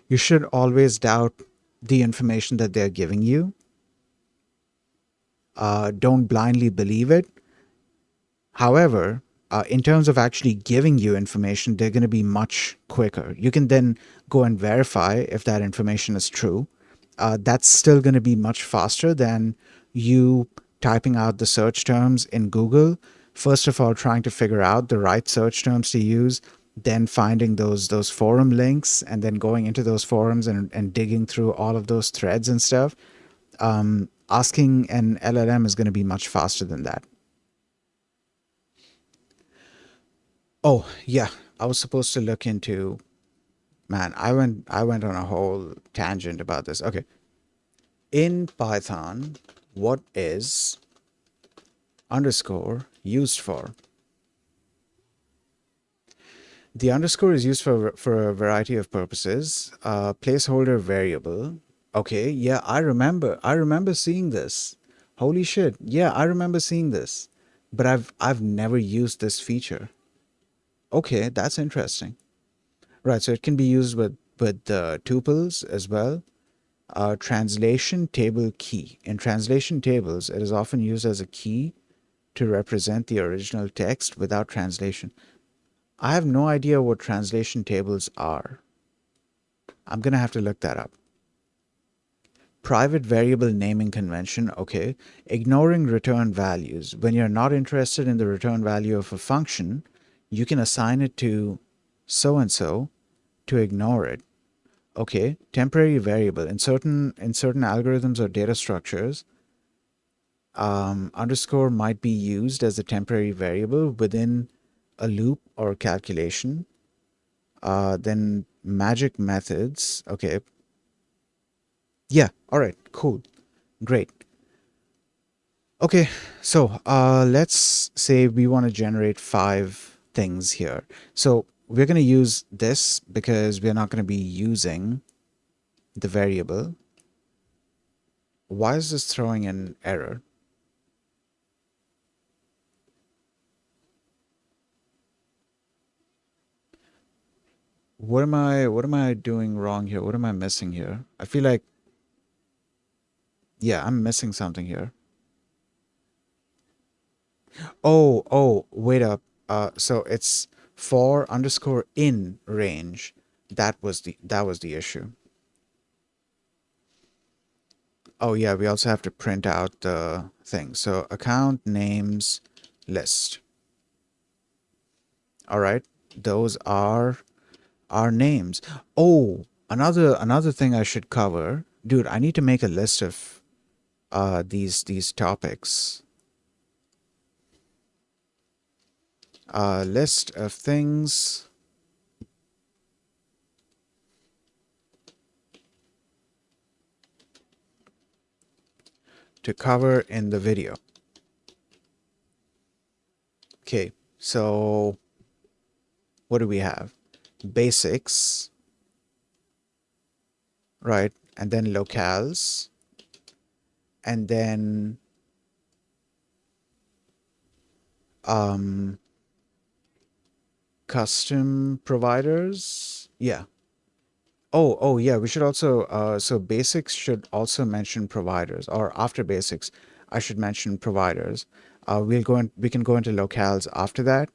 you should always doubt the information that they're giving you. Don't blindly believe it. However, in terms of actually giving you information, they're going to be much quicker. You can then go and verify if that information is true. That's still going to be much faster than you typing out the search terms in Google. First of all, trying to figure out the right search terms to use, then finding those forum links, and then going into those forums and digging through all of those threads and stuff. Asking an LLM is going to be much faster than that. Oh, yeah. I was supposed to look into, man, I went on a whole tangent about this. Okay. In Python, what is underscore used for? The underscore is used for a variety of purposes. Placeholder variable. Okay, yeah, I remember seeing this. Holy shit. Yeah, I remember seeing this. But I've never used this feature. Okay, that's interesting. Right, so it can be used with tuples as well. Translation table key. In translation tables, it is often used as a key to represent the original text without translation. I have no idea what translation tables are. I'm gonna have to look that up. Private variable naming convention, okay. Ignoring return values. When you're not interested in the return value of a function, you can assign it to so and so to ignore it. Okay, temporary variable. In certain algorithms or data structures, underscore might be used as a temporary variable within a loop or calculation. Then magic methods. Okay. Yeah. All right. Cool. Great. Okay. So let's say we want to generate 5 things here. So we're going to use this because we're not going to be using the variable. Why is this throwing an error? What am I doing wrong here? What am I missing here? I feel like, yeah, I'm missing something here. Oh, wait up. So it's for underscore in range. That was the issue. Oh yeah, we also have to print out the thing. So account names list. All right. Those are our names. Oh, another thing I should cover. Dude, I need to make a list of these topics. List of things to cover in the video. Okay, so what do we have? Basics, right? And then locales, and then um, custom providers. Yeah. Oh, yeah. We should also so basics should also mention providers, or after basics, I should mention providers. We can go into locales after that.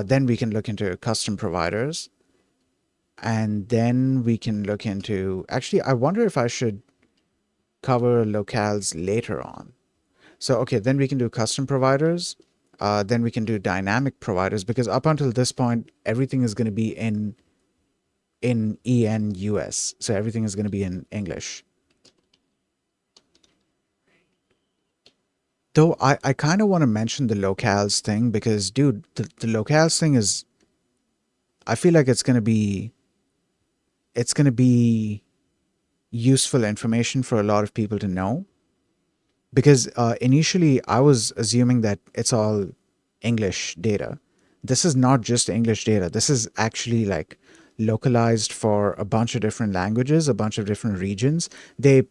Then we can look into custom providers, and then we can look into. Actually, I wonder if I should. cover locales later on. So, okay, then we can do custom providers. Then we can do dynamic providers because up until this point, everything is going to be in ENUS. So everything is going to be in English. Though I kind of want to mention the locales thing because, dude, the locales thing is, I feel like it's going to be useful information for a lot of people to know because initially I was assuming that it's all English data. This is not just English data. This is actually like localized for a bunch of different languages, a bunch of different regions. There's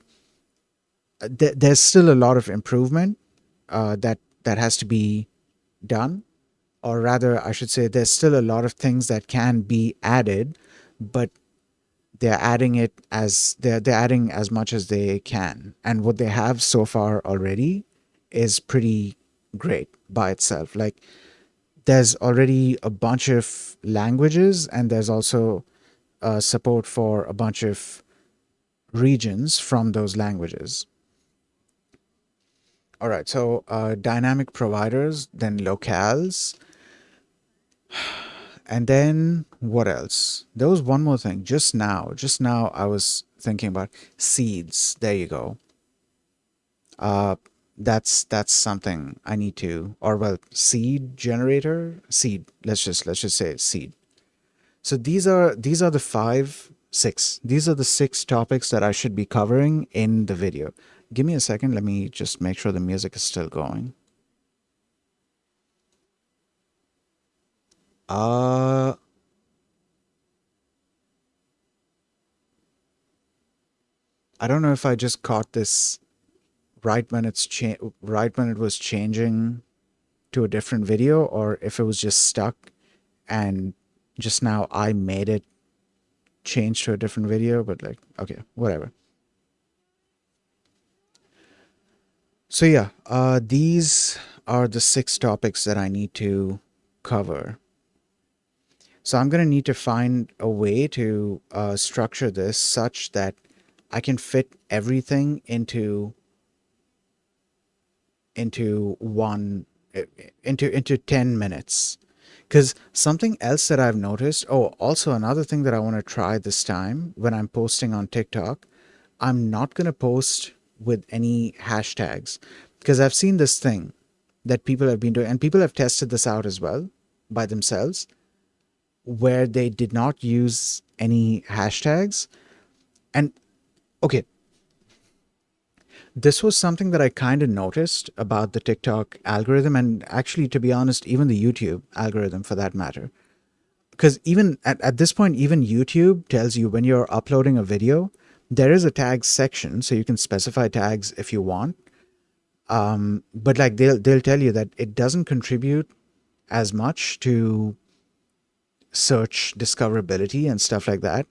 still a lot of improvement that has to be done, or rather, I should say, there's still a lot of things that can be added, but they're adding as much as they can, and what they have so far already is pretty great by itself. Like there's already a bunch of languages, and there's also support for a bunch of regions from those languages. All right, so dynamic providers, then locales, and then what else? There was one more thing just now I was thinking about seeds. There you go. uh that's something I need to, or well, seed generator, seed, let's just say seed. So these are the these are the six topics that I should be covering in the video. Give me a second, let me just make sure the music is still going. uh I don't know if I just caught this right when it was changing to a different video, or if it was just stuck and just now I made it change to a different video, but like, okay, whatever. So yeah, these are the six topics that I need to cover. So I'm going to need to find a way to structure this such that I can fit everything into one into 10 minutes. Because something else that I've noticed, oh, also another thing that I want to try this time when I'm posting on TikTok, I'm not going to post with any hashtags because I've seen this thing that people have been doing, and people have tested this out as well by themselves, where they did not use any hashtags. And okay, this was something that I kind of noticed about the TikTok algorithm, and actually, to be honest, even the YouTube algorithm for that matter. Because even at this point, even YouTube tells you when you're uploading a video, there is a tags section, so you can specify tags if you want. But like they'll tell you that it doesn't contribute as much to search discoverability and stuff like that.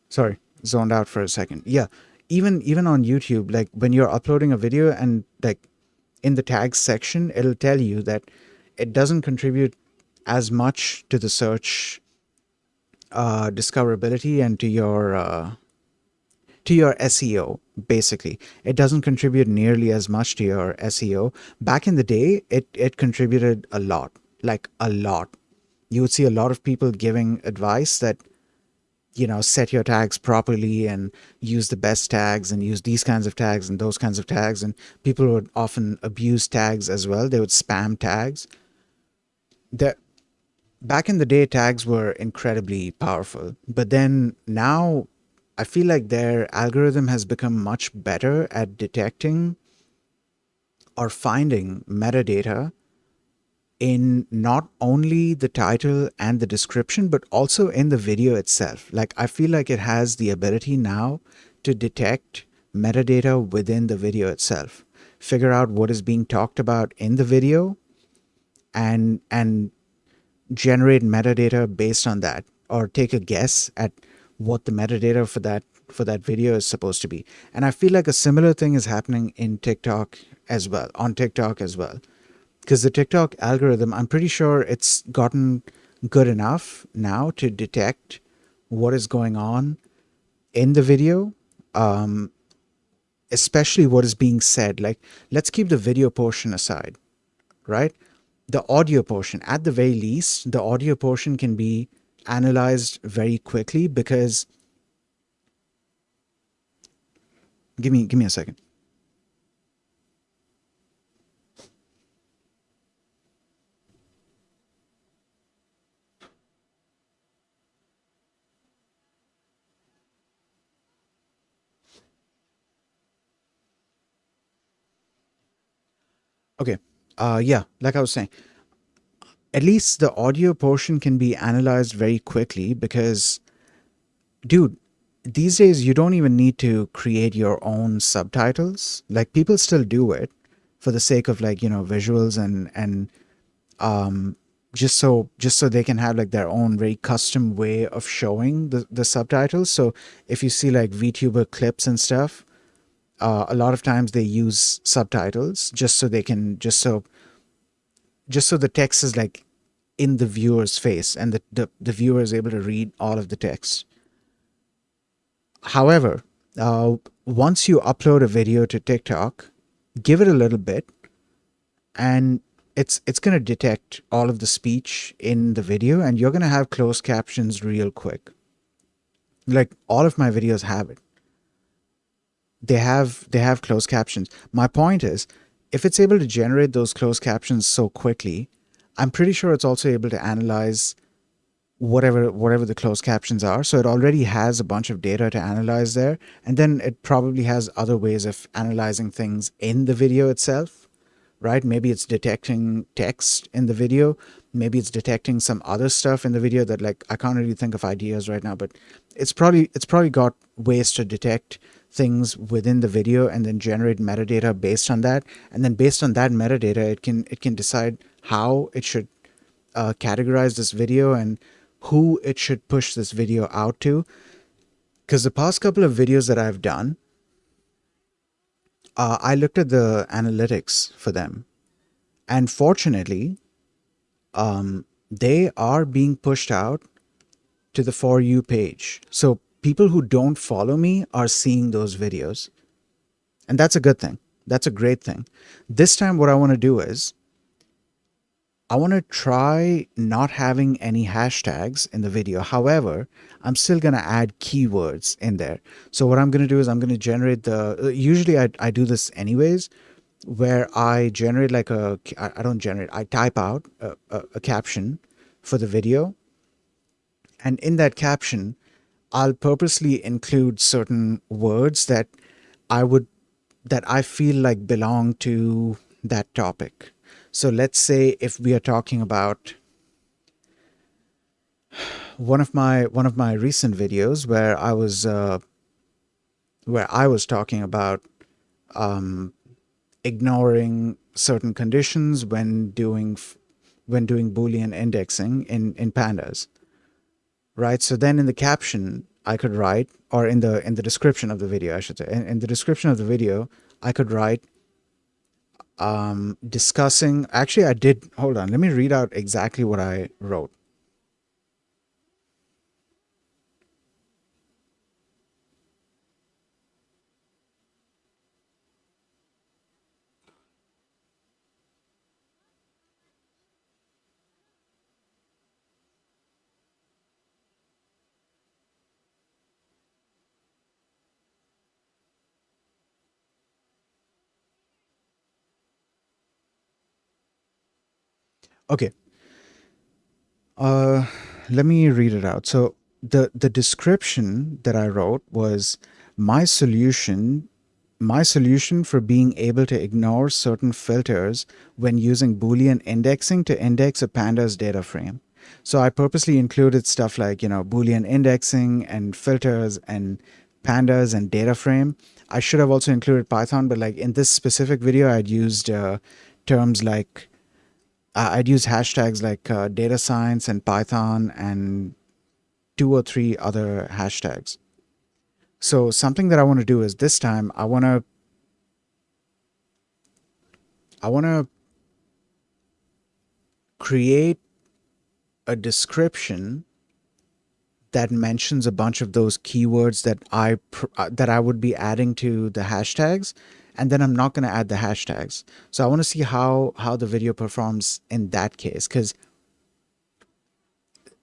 Sorry, zoned out for a second. Yeah, even on YouTube, like when you're uploading a video and like in the tags section, it'll tell you that it doesn't contribute as much to the search discoverability and to your SEO. Basically, it doesn't contribute nearly as much to your SEO. Back in the day, it contributed a lot, like a lot. You would see a lot of people giving advice that, set your tags properly and use the best tags and use these kinds of tags and those kinds of tags. And people would often abuse tags as well. They would spam tags. That back in the day, tags were incredibly powerful. But then now I feel like their algorithm has become much better at detecting or finding metadata in not only the title and the description, but also in the video itself. Like, I feel like it has the ability now to detect metadata within the video itself, figure out what is being talked about in the video, and generate metadata based on that, or take a guess at what the metadata for that for that video is supposed to be. And I feel like a similar thing is happening in TikTok as well, on TikTok as well. Because the TikTok algorithm, I'm pretty sure it's gotten good enough now to detect what is going on in the video, especially what is being said. Like, let's keep the video portion aside, right? The audio portion, at the very least, the audio portion can be analyzed very quickly because give me a second. Okay. Yeah, like I was saying, at least the audio portion can be analyzed very quickly because, dude, these days you don't even need to create your own subtitles. Like, people still do it for the sake of, like, visuals and just so they can have like their own very custom way of showing the subtitles. So if you see like VTuber clips and stuff, a lot of times they use subtitles just so they can just so the text is like in the viewer's face and the viewer is able to read all of the text. However, once you upload a video to TikTok, give it a little bit, and it's going to detect all of the speech in the video, and you're going to have closed captions real quick. Like, all of my videos have it. They have closed captions. My point is, if it's able to generate those closed captions so quickly, I'm pretty sure it's also able to analyze whatever the closed captions are. So it already has a bunch of data to analyze there, and then it probably has other ways of analyzing things in the video itself, right? Maybe it's detecting text in the video, maybe it's detecting some other stuff in the video that, like, I can't really think of ideas right now, but it's probably got ways to detect things within the video and then generate metadata based on that, and then based on that metadata it can decide how it should categorize this video and who it should push this video out to. Because the past couple of videos that I've done, I looked at the analytics for them, and fortunately, they are being pushed out to the For You page. So people who don't follow me are seeing those videos, and that's a good thing. That's a great thing. This time, what I want to do is I want to try not having any hashtags in the video. However, I'm still going to add keywords in there. So what I'm going to do is I'm going to generate usually I do this anyways, where I generate like I don't generate, I type out a caption for the video. And in that caption, I'll purposely include certain words I would, that I feel like belong to that topic. So let's say if we are talking about one of my recent videos where I was talking about ignoring certain conditions when doing Boolean indexing in pandas, right? So then in the caption I could write, or in the description of the video, I should say, in the description of the video, I could write discussing. Actually, I did. Hold on, let me read out exactly what I wrote. Okay, Uh, let me read it out. So the description that I wrote was my solution my solution for being able to ignore certain filters when using Boolean indexing to index a pandas data frame. So I purposely included stuff like, Boolean indexing and filters and pandas and data frame. I should have also included Python, but like in this specific video, I'd used terms like I'd use hashtags like data science and Python and two or three other hashtags. So something that I want to do is this time I want to create a description that mentions a bunch of those keywords that that I would be adding to the hashtags, and then I'm not going to add the hashtags. So I want to see how the video performs in that case, because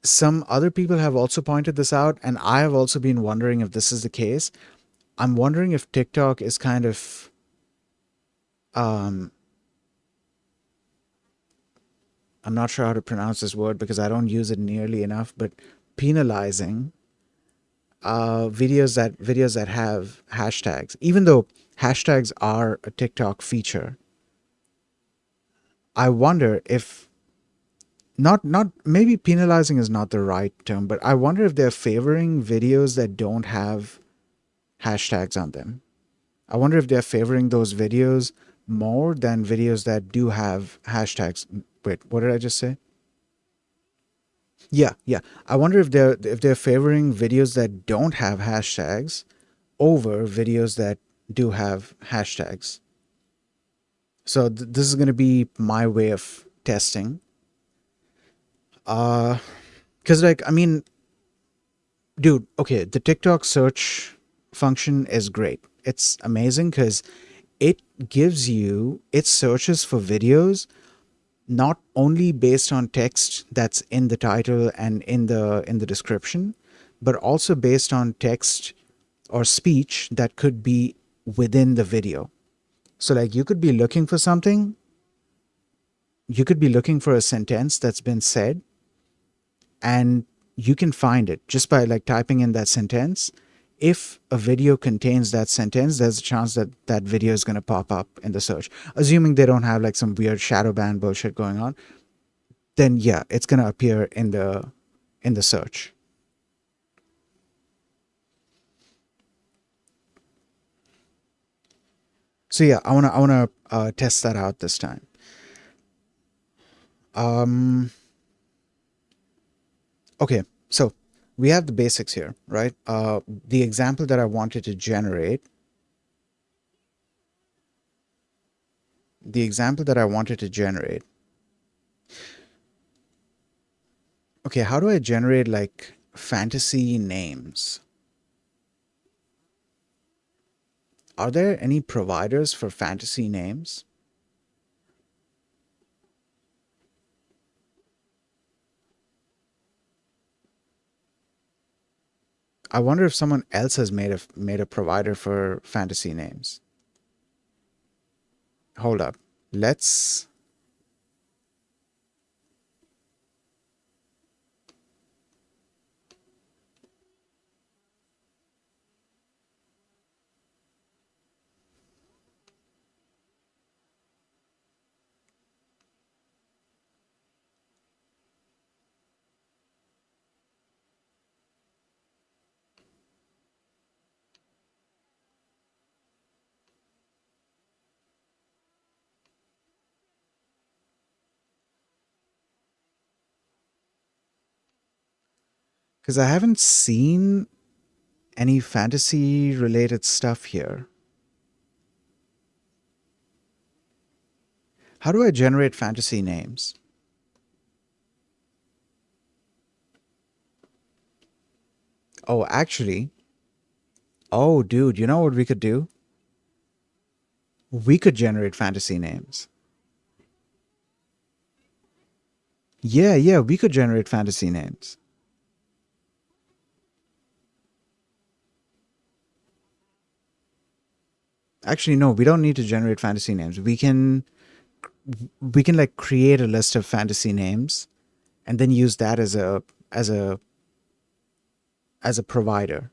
some other people have also pointed this out, and I have also been wondering if this is the case. I'm wondering if TikTok is kind of um, I'm not sure how to pronounce this word because I don't use it nearly enough, but penalizing videos that have hashtags, even though hashtags are a TikTok feature. I wonder if not maybe penalizing is not the right term, but I wonder if they're favoring videos that don't have hashtags on them. I wonder if they're favoring those videos more than videos that do have hashtags. Wait, what did I just say? Yeah, yeah. I wonder if they're favoring videos that don't have hashtags over videos that do have hashtags. So this is going to be my way of testing. Cuz like I mean, dude, okay, the TikTok search function is great. It's amazing cuz it gives you it searches for videos not only based on text that's in the title and in the description, but also based on text or speech that could be within the video. So like you could be looking for a sentence that's been said, and you can find it just by like typing in that sentence. If a video contains that sentence, there's a chance that that video is going to pop up in the search, assuming they don't have like some weird shadow ban bullshit going on. Then yeah, it's going to appear in the search. So yeah, I want to test that out this time. um okay, so we have the basics here, right? The example that I wanted to generate, the example that I wanted to generate. Okay, how do I generate like fantasy names? Are there any providers for fantasy names? I wonder if someone else has made a provider for fantasy names. Hold up. Let's because I haven't seen any fantasy related stuff here. How do I generate fantasy names? Oh, actually, oh, dude, you know what we could do? We could generate fantasy names. Yeah, yeah, we could generate fantasy names. Actually, no, we don't need to generate fantasy names. We can like create a list of fantasy names and then use that as a as a provider.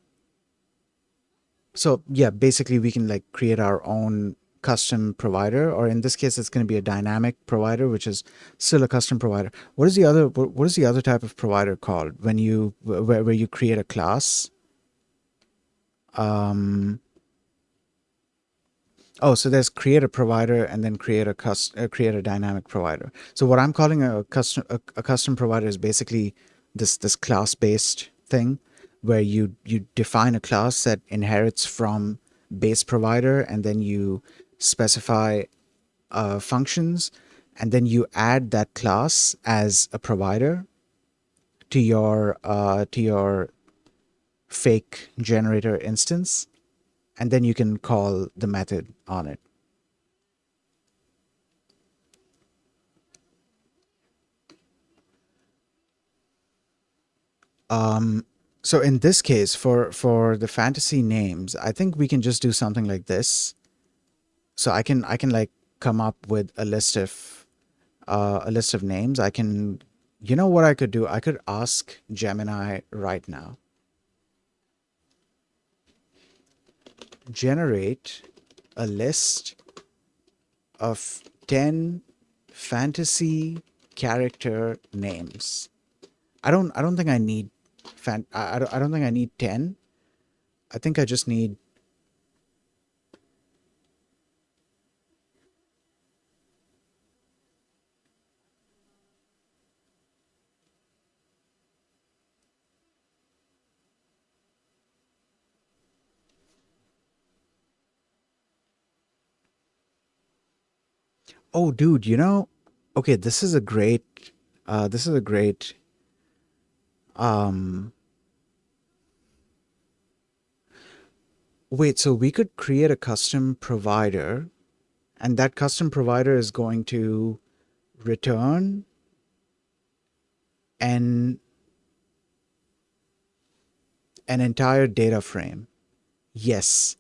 So yeah, basically we can like create our own custom provider, or in this case it's going to be a dynamic provider, which is still a custom provider. What is the other type of provider called when you where you create a class? um oh, so there's create a provider and then create a dynamic provider. So what I'm calling a custom provider is basically this class based thing. where you define a class that inherits from base provider, and then you specify functions, and then you add that class as a provider to your fake generator instance, and then you can call the method on it. So in this case, for the fantasy names, I think we can just do something like this. So I can like come up with a list of names. I can, you know what I could do? I could ask Gemini right now, generate a list of 10 fantasy character names. I don't think I need I don't think I need 10. I think I just need. Oh, dude, okay, this is a great um wait, so we could create a custom provider, and that custom provider is going to return an an entire data frame. Yes.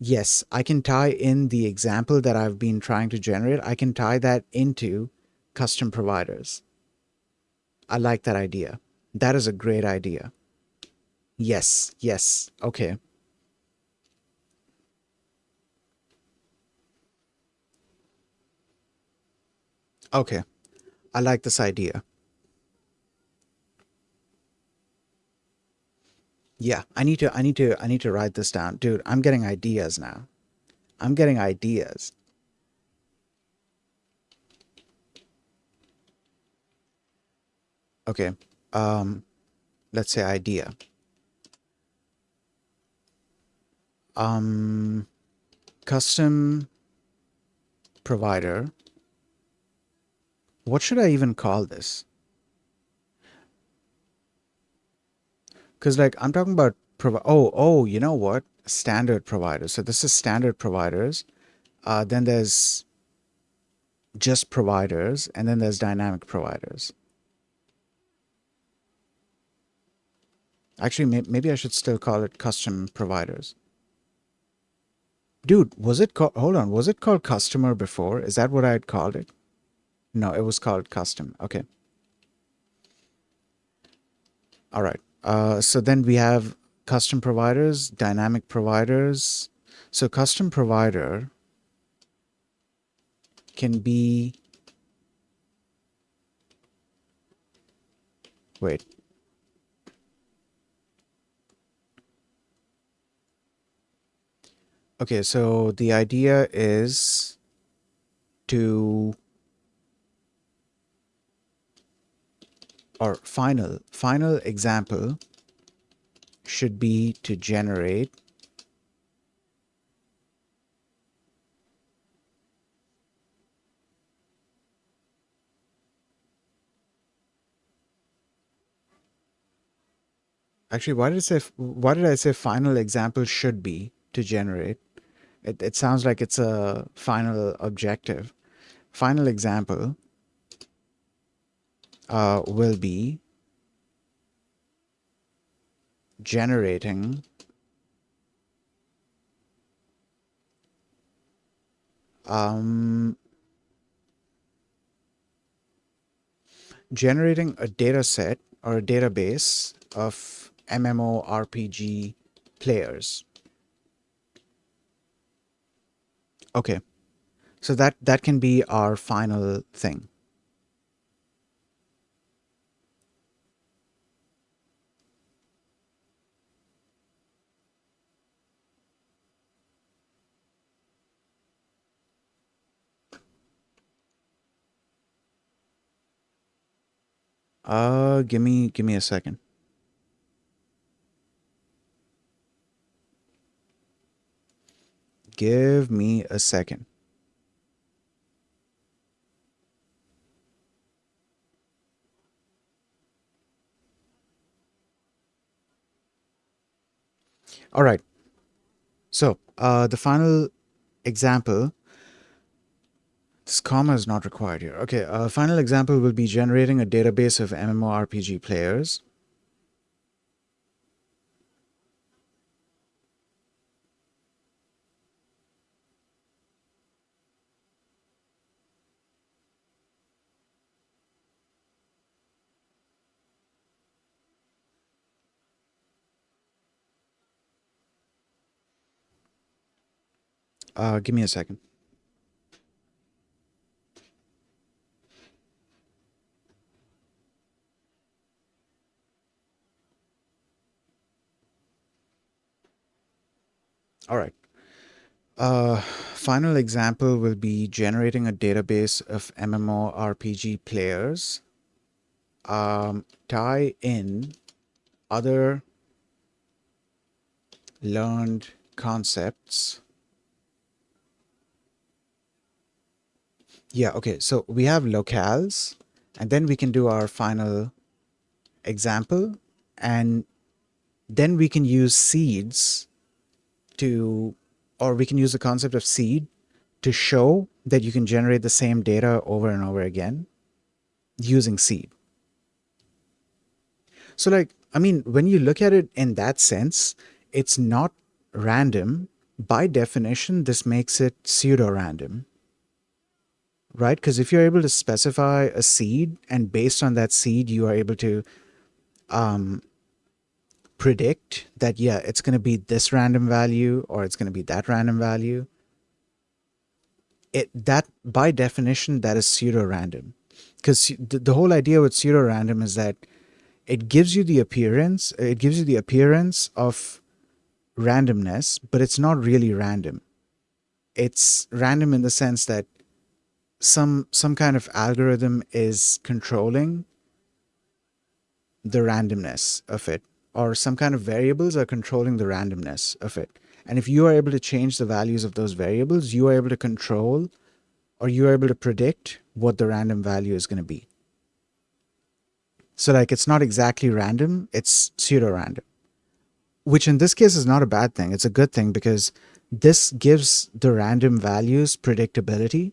Yes, I can tie in the example that I've been trying to generate. I can tie that into custom providers. I like that idea. That is a great idea. Yes, yes. Okay. Okay. I like this idea. Yeah, I need to write this down. Dude, I'm getting ideas now. I'm getting ideas. Okay. Um, let's say idea. Um, custom provider. What should I even call this? Because like I'm talking about you know what? Standard providers. So this is standard providers. Then there's just providers, and then there's dynamic providers. Actually, maybe I should still call it custom providers. Dude, was it called? Hold on, was it called customer before? Is that what I had called it? No, it was called custom. Okay, all right. So then we have custom providers, dynamic providers. So custom provider can be. Wait. Okay, so the idea is to, or final example should be to generate actually why did I say final example should be to generate? It sounds like it's a final objective. Final example will be generating um, generating a data set or a database of MMORPG players. Okay, so that can be our final thing. Give me a second. Give me a second. All right. So the final example, this comma is not required here. Okay, final example will be generating a database of MMORPG players. Give me a second. All right. Final example will be generating a database of MMORPG players. Tie in other learned concepts. Yeah, okay. So we have locales, and then we can do our final example, and then we can use seeds to, or we can use the concept of seed to show that you can generate the same data over and over again using seed. So, like, I mean, when you look at it in that sense, it's not random. By definition, this makes it pseudo random, right? Because if you're able to specify a seed and based on that seed, you are able to predict that, yeah, it's going to be this random value or it's going to be that random value. That by definition, that is pseudo random. Because the whole idea with pseudo random is that it gives you the appearance of randomness, but it's not really random. It's random in the sense that some kind of algorithm is controlling the randomness of it, or some kind of variables are controlling the randomness of it. And if you are able to change the values of those variables, you are able to control, or you are able to predict what the random value is going to be. So like, it's not exactly random, it's pseudo random, which in this case is not a bad thing. It's a good thing because this gives the random values predictability.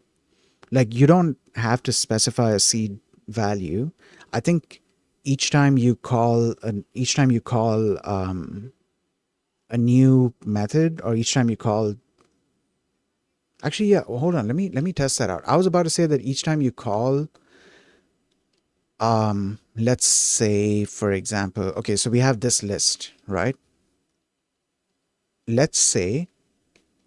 Like, you don't have to specify a seed value. I think each time you call a new method, or each time you call, actually, yeah, hold on, let me test that out. I was about to say that each time you call, let's say, for example, okay, so we have this list, right? Let's say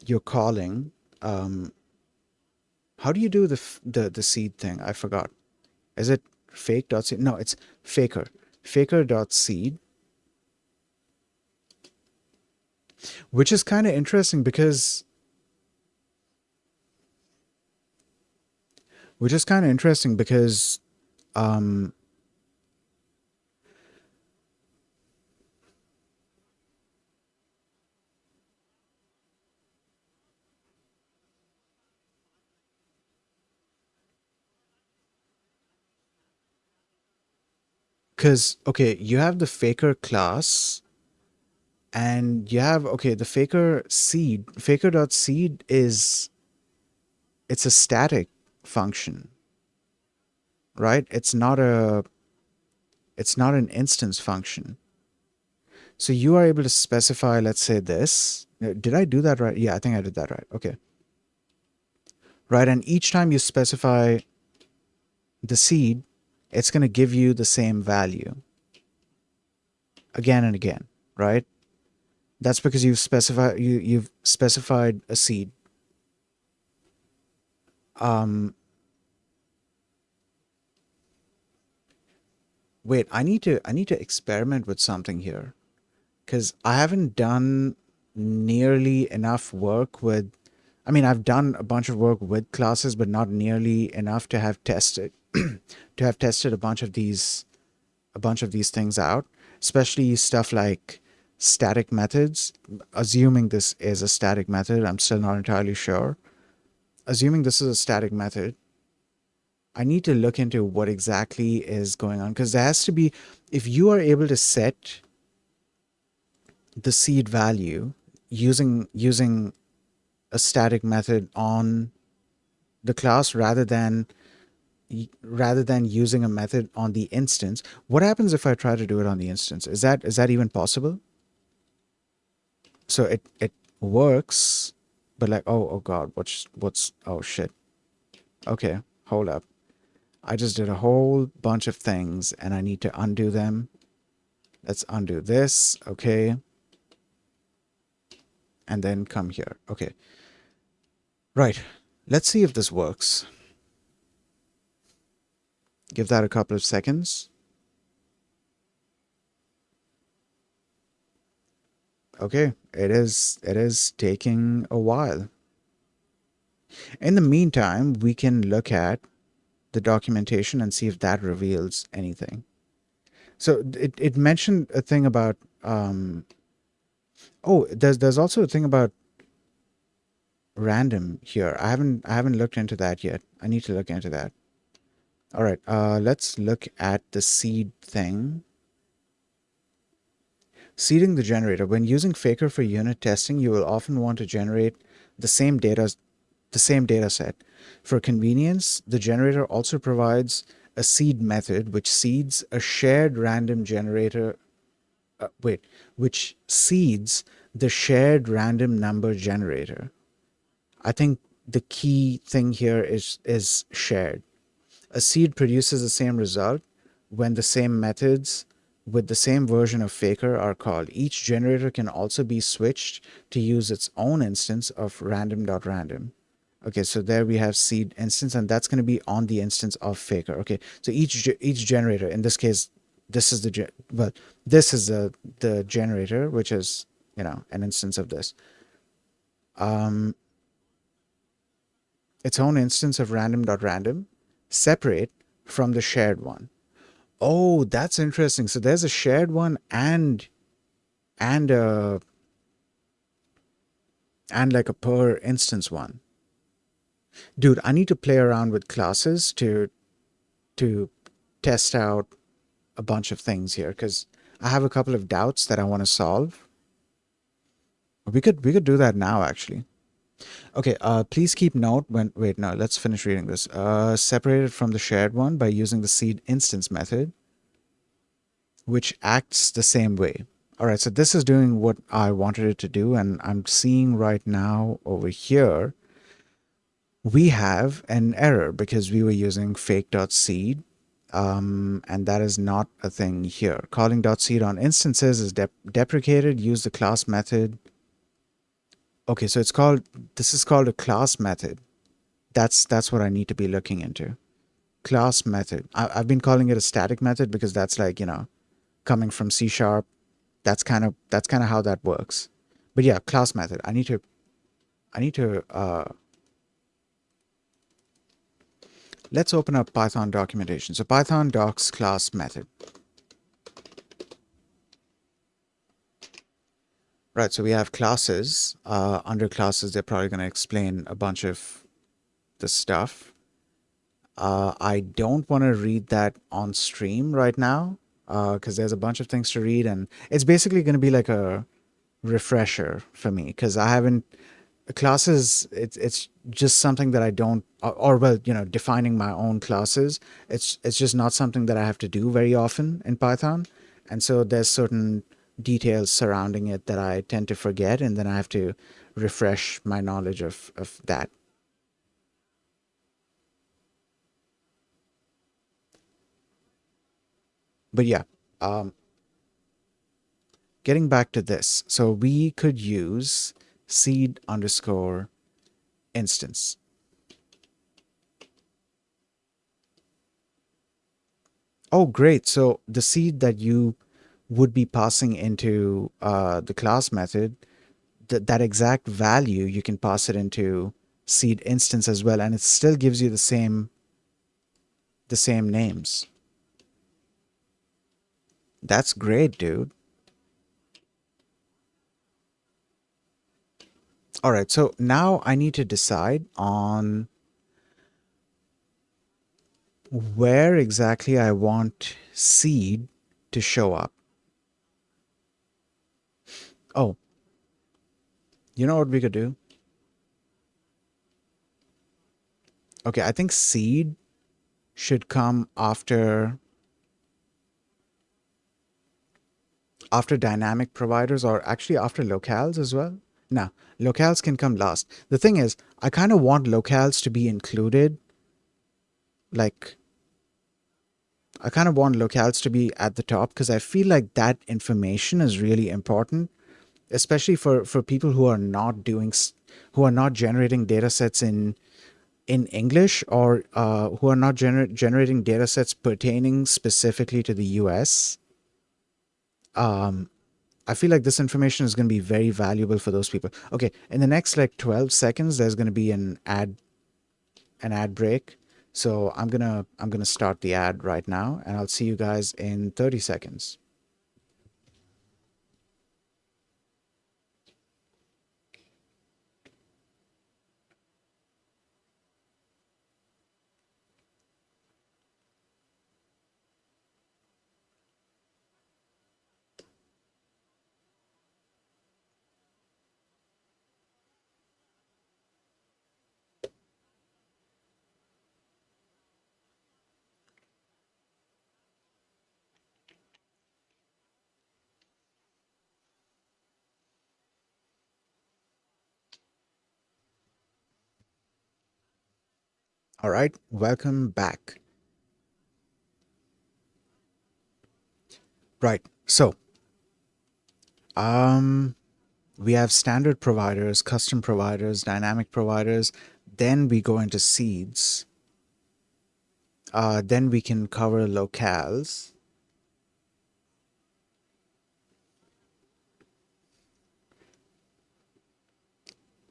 you're calling, how do you do the seed thing? I forgot. Is it fake.seed? No, it's faker. Faker.seed, which is kind of interesting because which is kind of interesting because um because okay, you have the faker class, and you have, okay, the faker seed. Faker.seed is, it's a static function, right? It's not an instance function. So you are able to specify, let's say this. Did I do that right? Yeah, I think I did that right. Okay. Right, and each time you specify the seed, it's going to give you the same value again and again, right? That's because you've specified a seed. Wait, I need to experiment with something here because I haven't done nearly enough work with. I mean, I've done a bunch of work with classes, but not nearly enough to have tested to have tested a bunch of these things out, especially stuff like static methods, assuming this is a static method, I'm still not entirely sure. Assuming this is a static method, I need to look into what exactly is going on, because there has to be, if you are able to set the seed value using a static method on the class rather than using a method on the instance. What happens if I try to do it on the instance? Is that even possible? So it works, but like, oh god, what's oh shit. Okay, hold up. I just did a whole bunch of things and I need to undo them. Let's undo this, okay, and then come here. Okay, right. Let's see if this works. Give that a couple of seconds. Okay, it is taking a while. In the meantime, we can look at the documentation and see if that reveals anything. So it mentioned a thing about oh, there's also a thing about random here. I haven't looked into that yet. I need to look into that. All right, let's look at the seed thing. Seeding the generator. When using Faker for unit testing, you will often want to generate the same data set. For convenience, the generator also provides a seed method which seeds a shared random generator which seeds the shared random number generator. I think the key thing here is shared. A seed produces the same result when the same methods with the same version of Faker are called. Each generator can also be switched to use its own instance of random.random. Okay, so there we have seed instance, and that's going to be on the instance of Faker. Okay, so each generator, in this case, this is this is the generator, which is an instance of this. Um, its own instance of random.random, separate from the shared one. Oh, that's interesting. So there's a shared one and a and like a per instance one. Dude, I need to play around with classes to test out a bunch of things here because I have a couple of doubts that I want to solve. We could do that now actually. Okay, please keep note when wait, no, let's finish reading this. Separated from the shared one by using the seed instance method, which acts the same way. All right, so this is doing what I wanted it to do, and I'm seeing right now over here we have an error because we were using fake.seed, and that is not a thing here. Calling .seed on instances is deprecated. Use the class method. Okay, so this is called a class method. That's what I need to be looking into. Class method. I've been calling it a static method because that's like, coming from C sharp. That's kind of how that works. But yeah, class method. I need to let's open up Python documentation. So Python docs class method. Right, so we have classes. Under classes, they're probably going to explain a bunch of the stuff. I don't want to read that on stream right now because there's a bunch of things to read, and it's basically going to be like a refresher for me because I haven't classes. It's just something that I don't, or well, defining my own classes. It's just not something that I have to do very often in Python, and so there's certain details surrounding it that I tend to forget, and then I have to refresh my knowledge of that. But yeah, um, getting back to this, so we could use seed underscore instance. Oh, great. So the seed that you would be passing into the class method, that exact value, you can pass it into seed instance as well, and it still gives you the same names. That's great, dude. All right, so now I need to decide on where exactly I want seed to show up. Oh, you know what we could do? Okay, I think seed should come after dynamic providers, or actually after locales as well. Now, locales can come last. The thing is, I kind of want locales to be included. Like, I kind of want locales to be at the top because I feel like that information is really important, especially for people who are not who are not generating data sets in English, or who are not generating data sets pertaining specifically to the US. I feel like this information is going to be very valuable for those people. Okay, in the next like 12 seconds, there's going to be an ad break. So I'm gonna start the ad right now, and I'll see you guys in 30 seconds. All right, welcome back. Right. So, um, we have standard providers, custom providers, dynamic providers. Then we go into seeds. Then we can cover locales.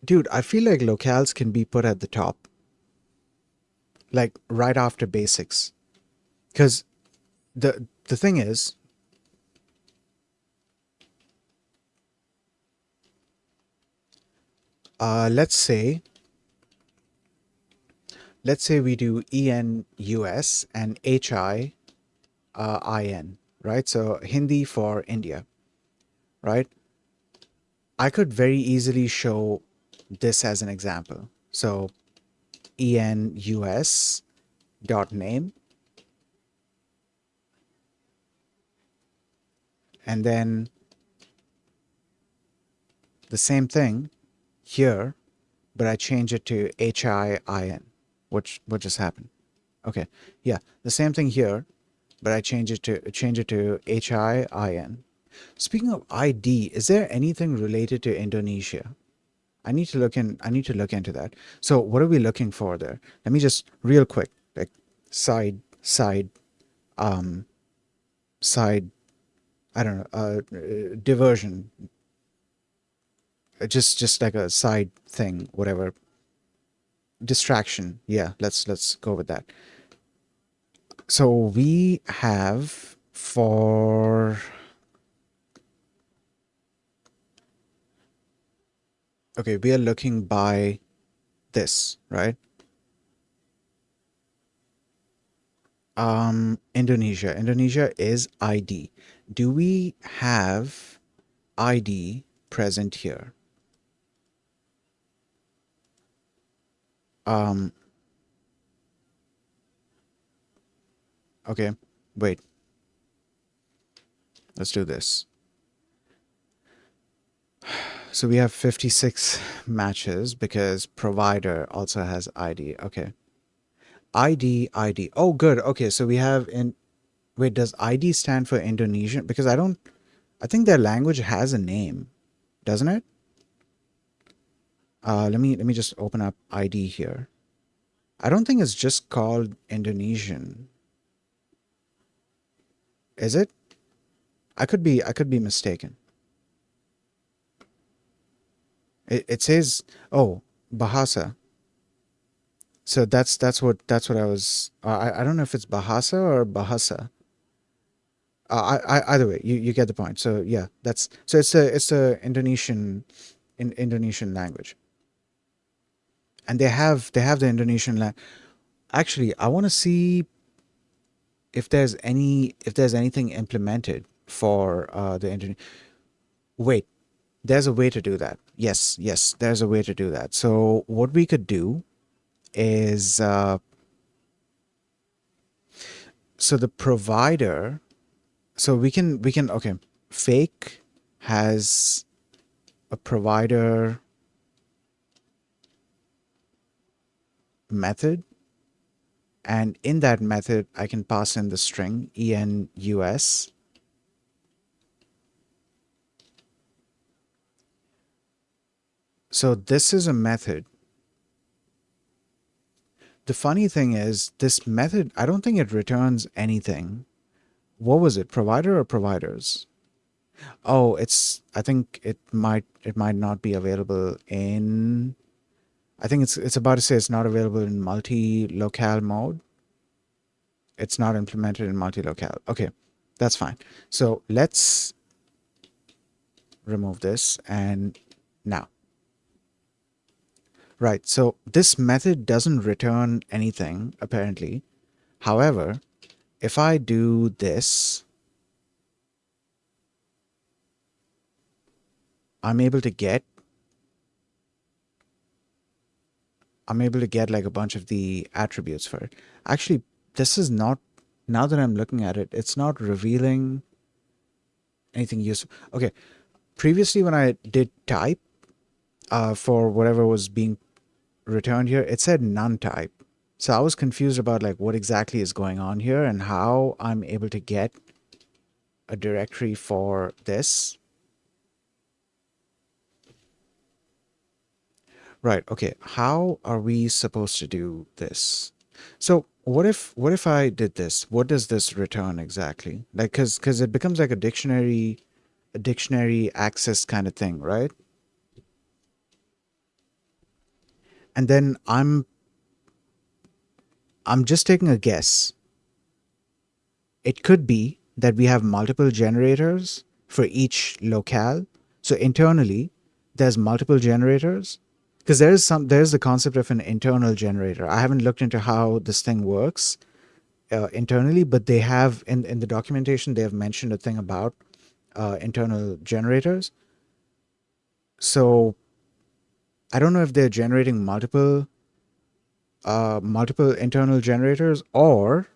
Dude, I feel like locales can be put at the top, like right after basics. Because the thing is, let's say we do ENUS and HIIN, right? So Hindi for India, right? I could very easily show this as an example. So ENUS dot name, and then the same thing here, but I change it to HIIN. What just happened? Okay, yeah, the same thing here, but I change it to HIIN. Speaking of ID, is there anything related to Indonesia? I need to look into that. So what are we looking for there? Let me just real quick, like um side, I don't know, diversion, just like a side thing, whatever. Distraction. Yeah, let's go with that. So we have for okay, we are looking by this, right? Indonesia. Indonesia is ID. Do we have ID present here? Um, okay, wait, let's do this. So we have 56 matches because provider also has ID. Okay. ID. Oh, good. Okay, so we have in wait, does ID stand for Indonesian? Because I think their language has a name, doesn't it? Let me just open up ID here. I don't think it's just called Indonesian. Is it? I could be mistaken. It says, oh, Bahasa. So that's what I was. I don't know if it's Bahasa or Bahasa. Either way, you get the point. So yeah, that's so it's a Indonesian in Indonesian language, and they have the Indonesian language. Actually, I want to see if there's anything implemented for the Indonesian. Wait, there's a way to do that. Yes, yes, there's a way to do that. So what we could do is so the provider. So we can okay. Fake has a provider method, and in that method I can pass in the string enus. So this is a method. The funny thing is this method, I don't think it returns anything. What was it? Provider or providers? Oh, I think it might not be available in. I think it's about to say it's not available in multi-locale mode. It's not implemented in multi-locale. Okay, that's fine. So let's remove this and now. Right, so this method doesn't return anything apparently. However, if I do this, I'm able to get I'm able to get like a bunch of the attributes for it. Actually, this is not, now that I'm looking at it, it's not revealing anything useful. Okay, previously when I did type for whatever was being returned here, it said none type. So I was confused about like what exactly is going on here and how I'm able to get a directory for this. Right, okay. How are we supposed to do this? So what if I did this? What does this return exactly? Like cuz it becomes like a dictionary access kind of thing, right? And then I'm just taking a guess. It could be that we have multiple generators for each locale. So internally, there's multiple generators because there's the concept of an internal generator. I haven't looked into how this thing works internally, but they have in the documentation they have mentioned a thing about internal generators. So I don't know if they're generating multiple internal generators, or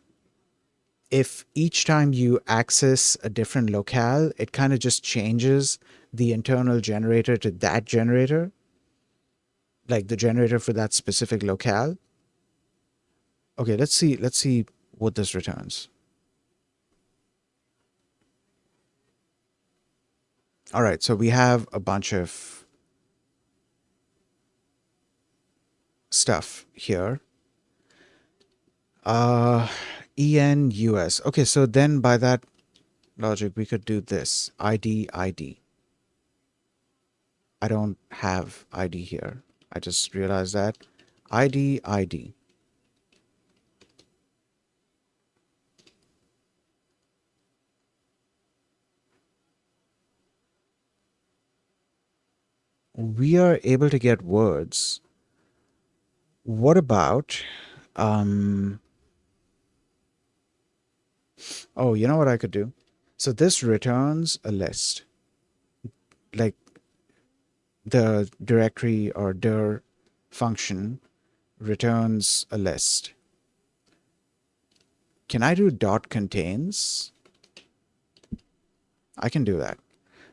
if each time you access a different locale, it kind of just changes the internal generator to that generator, like the generator for that specific locale. Okay, let's see what this returns. All right, so we have a bunch of stuff here. Uh, enus. Okay, so then by that logic, we could do this. ID. I don't have ID here. I just realized that. ID. We are able to get words. What about, um, oh, you know what I could do? So this returns a list, like the directory or dir function returns a list. Can I do dot contains? I can do that.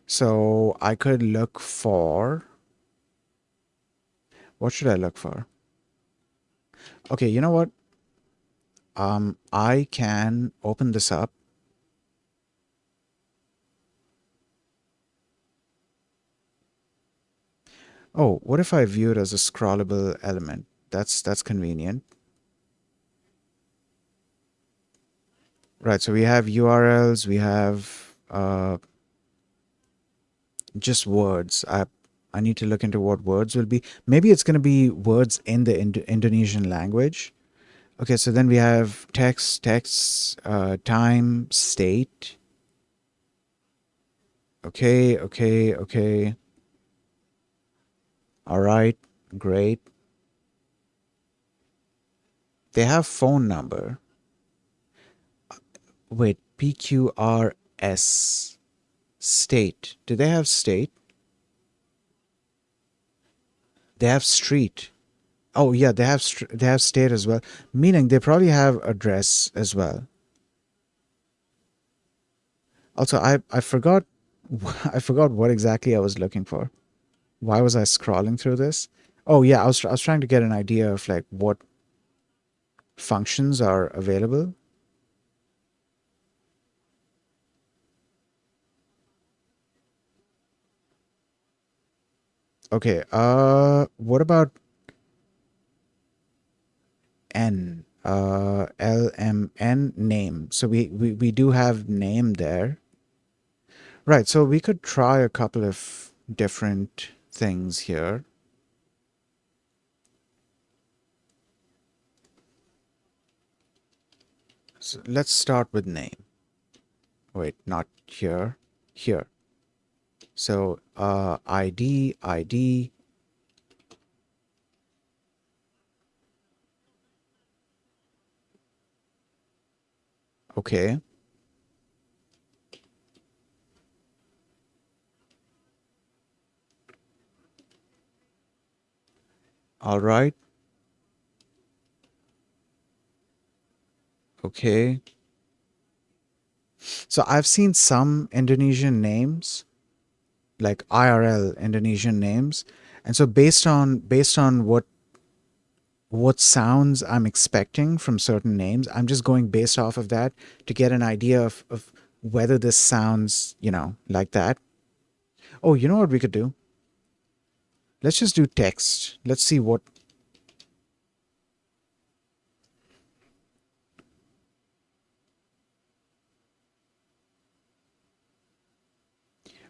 So I could look for, what should I look for? Okay, you know what? I can open this up. Oh, what if I view it as a scrollable element? That's convenient. Right, so we have URLs, we have just words. I need to look into what words will be. Maybe it's going to be words in the Indonesian language. Okay, so then we have text, time, state. Okay. All right, great. They have phone number. Wait, PQRS. State. Do they have state? They have street. Oh yeah, they have state as well. Meaning they probably have address as well. Also, I forgot I forgot what exactly I was looking for. Why was I scrolling through this? Oh yeah, I was trying to get an idea of like what functions are available. Okay, what about N? LMN name. So we do have name there. Right, so we could try a couple of different things here. So let's start with name. Wait, not here. Here. So ID. Okay. All right. Okay. So I've seen some Indonesian names, like IRL Indonesian names. And so based on what sounds I'm expecting from certain names, I'm just going based off of that to get an idea of whether this sounds, like that. Oh, you know what we could do? Let's just do text. Let's see what.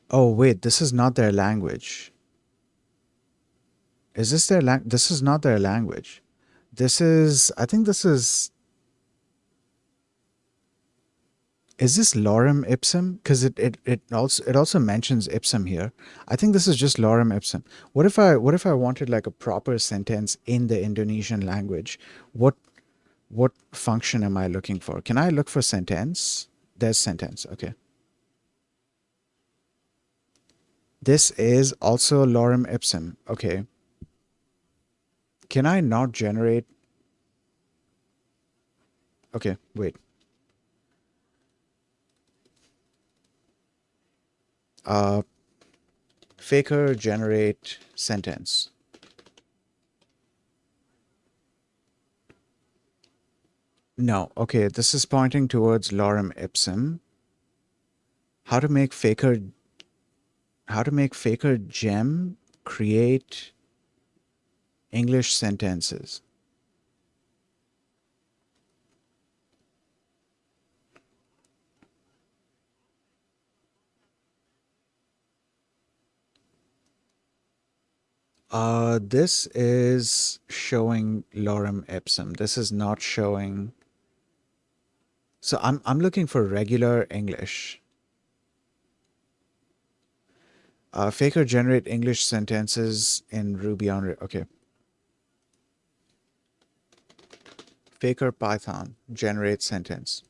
Oh, wait, this is not their language. Is this their This is not their language. I think this is this lorem ipsum? Because it also mentions ipsum here. I think this is just lorem ipsum. What if I wanted like a proper sentence in the Indonesian language? What what function am I looking for? Can I look for sentence? There's sentence. Okay. This is also lorem ipsum. Okay. Can I not generate? Okay, wait. Uh, Faker generate sentence. No. Okay, this is pointing towards lorem ipsum. How to make Faker gem create English sentences. This is showing lorem ipsum. This is not showing. So I'm looking for regular English. Faker generate English sentences in Ruby on okay. Faker Python generate sentence.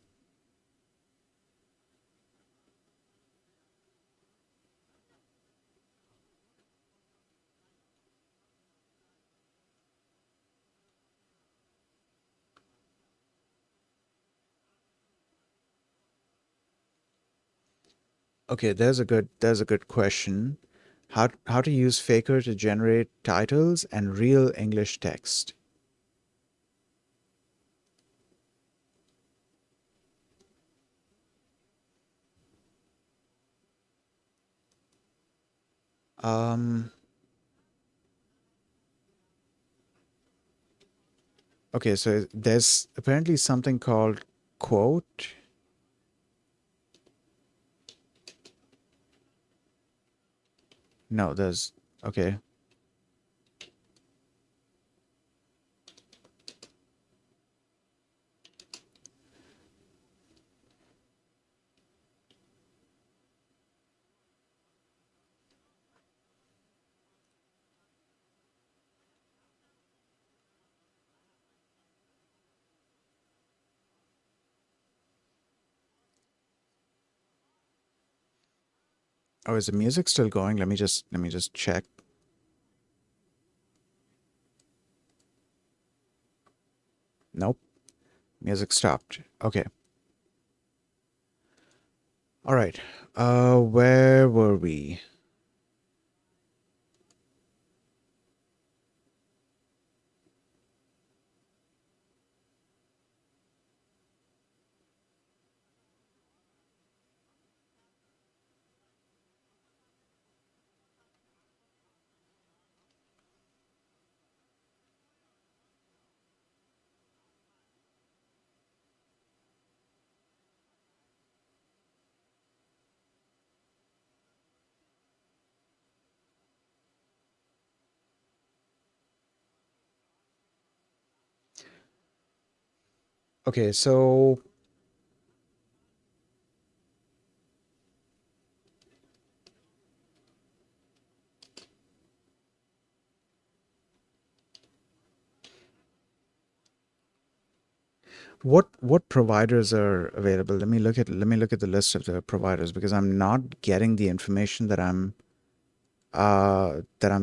Okay, there's a good question. How to use Faker to generate titles and real English text. Um okay, so there's apparently something called quote. No, there's okay. Oh, is the music still going? Let me just check. Nope, music stopped. Okay. All right. Where were we? Okay, so what providers are available? Let me look at the list of the providers because I'm not getting the information that I'm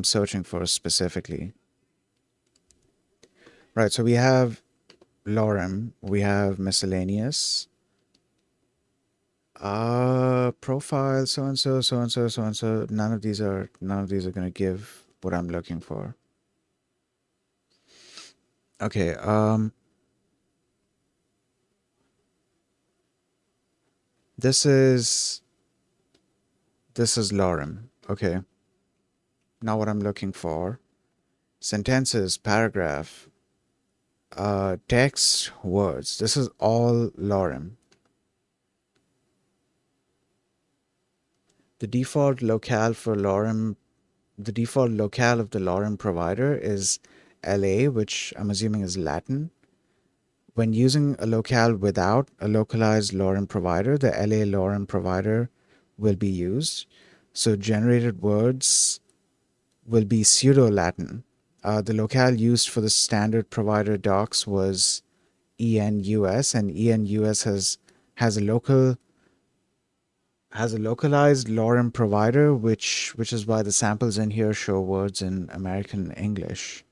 searching for specifically. Right, so we have Lorem, we have miscellaneous, profile, so and so, so and so, so and so. None of these are gonna give what I'm looking for. Okay, this is this is Lorem. Okay, not what I'm looking for. Sentences, paragraph, text, words. This is all Lorem. The default locale for Lorem, the default locale of the Lorem provider is LA, which I'm assuming is Latin. When using a locale without a localized Lorem provider, the LA Lorem provider will be used. So generated words will be pseudo Latin. The locale used for the standard provider docs was ENUS, and ENUS has a localized Lorem provider, which is why the samples in here show words in American English.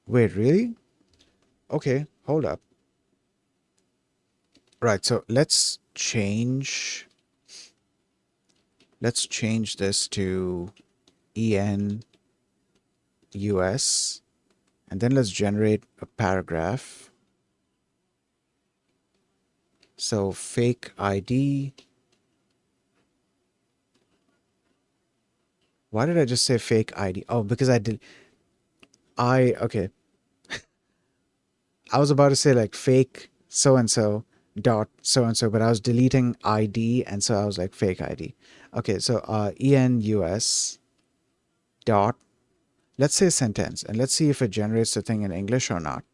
Wait, really? Okay, hold up. Right, so let's change this to ENUS, and then let's generate a paragraph. So fake ID. Why did I just say fake ID? Oh, because okay. I was about to say like fake so and so dot so and so, but I was deleting ID, and so I was like fake ID. Okay, so ENUS dot, let's say sentence, and let's see if it generates the thing in English or not.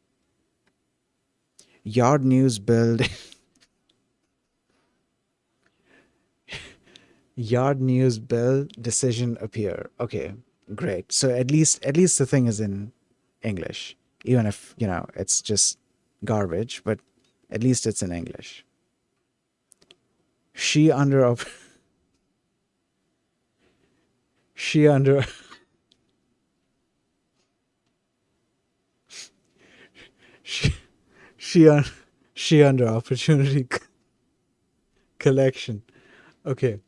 Yard news build Yard news bill decision appear. Okay, great. So at least the thing is in English, even if it's just garbage, but at least it's in English. She under op- she under she she on she under opportunity collection. Okay,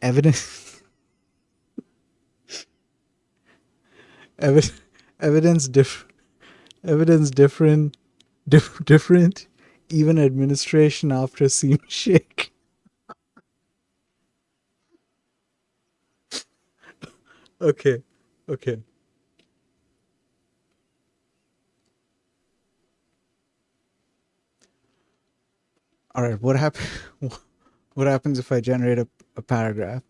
evidence evi- evidence diff evidence different, even administration after scene shake. Okay, okay. All right. What happens if I generate a paragraph?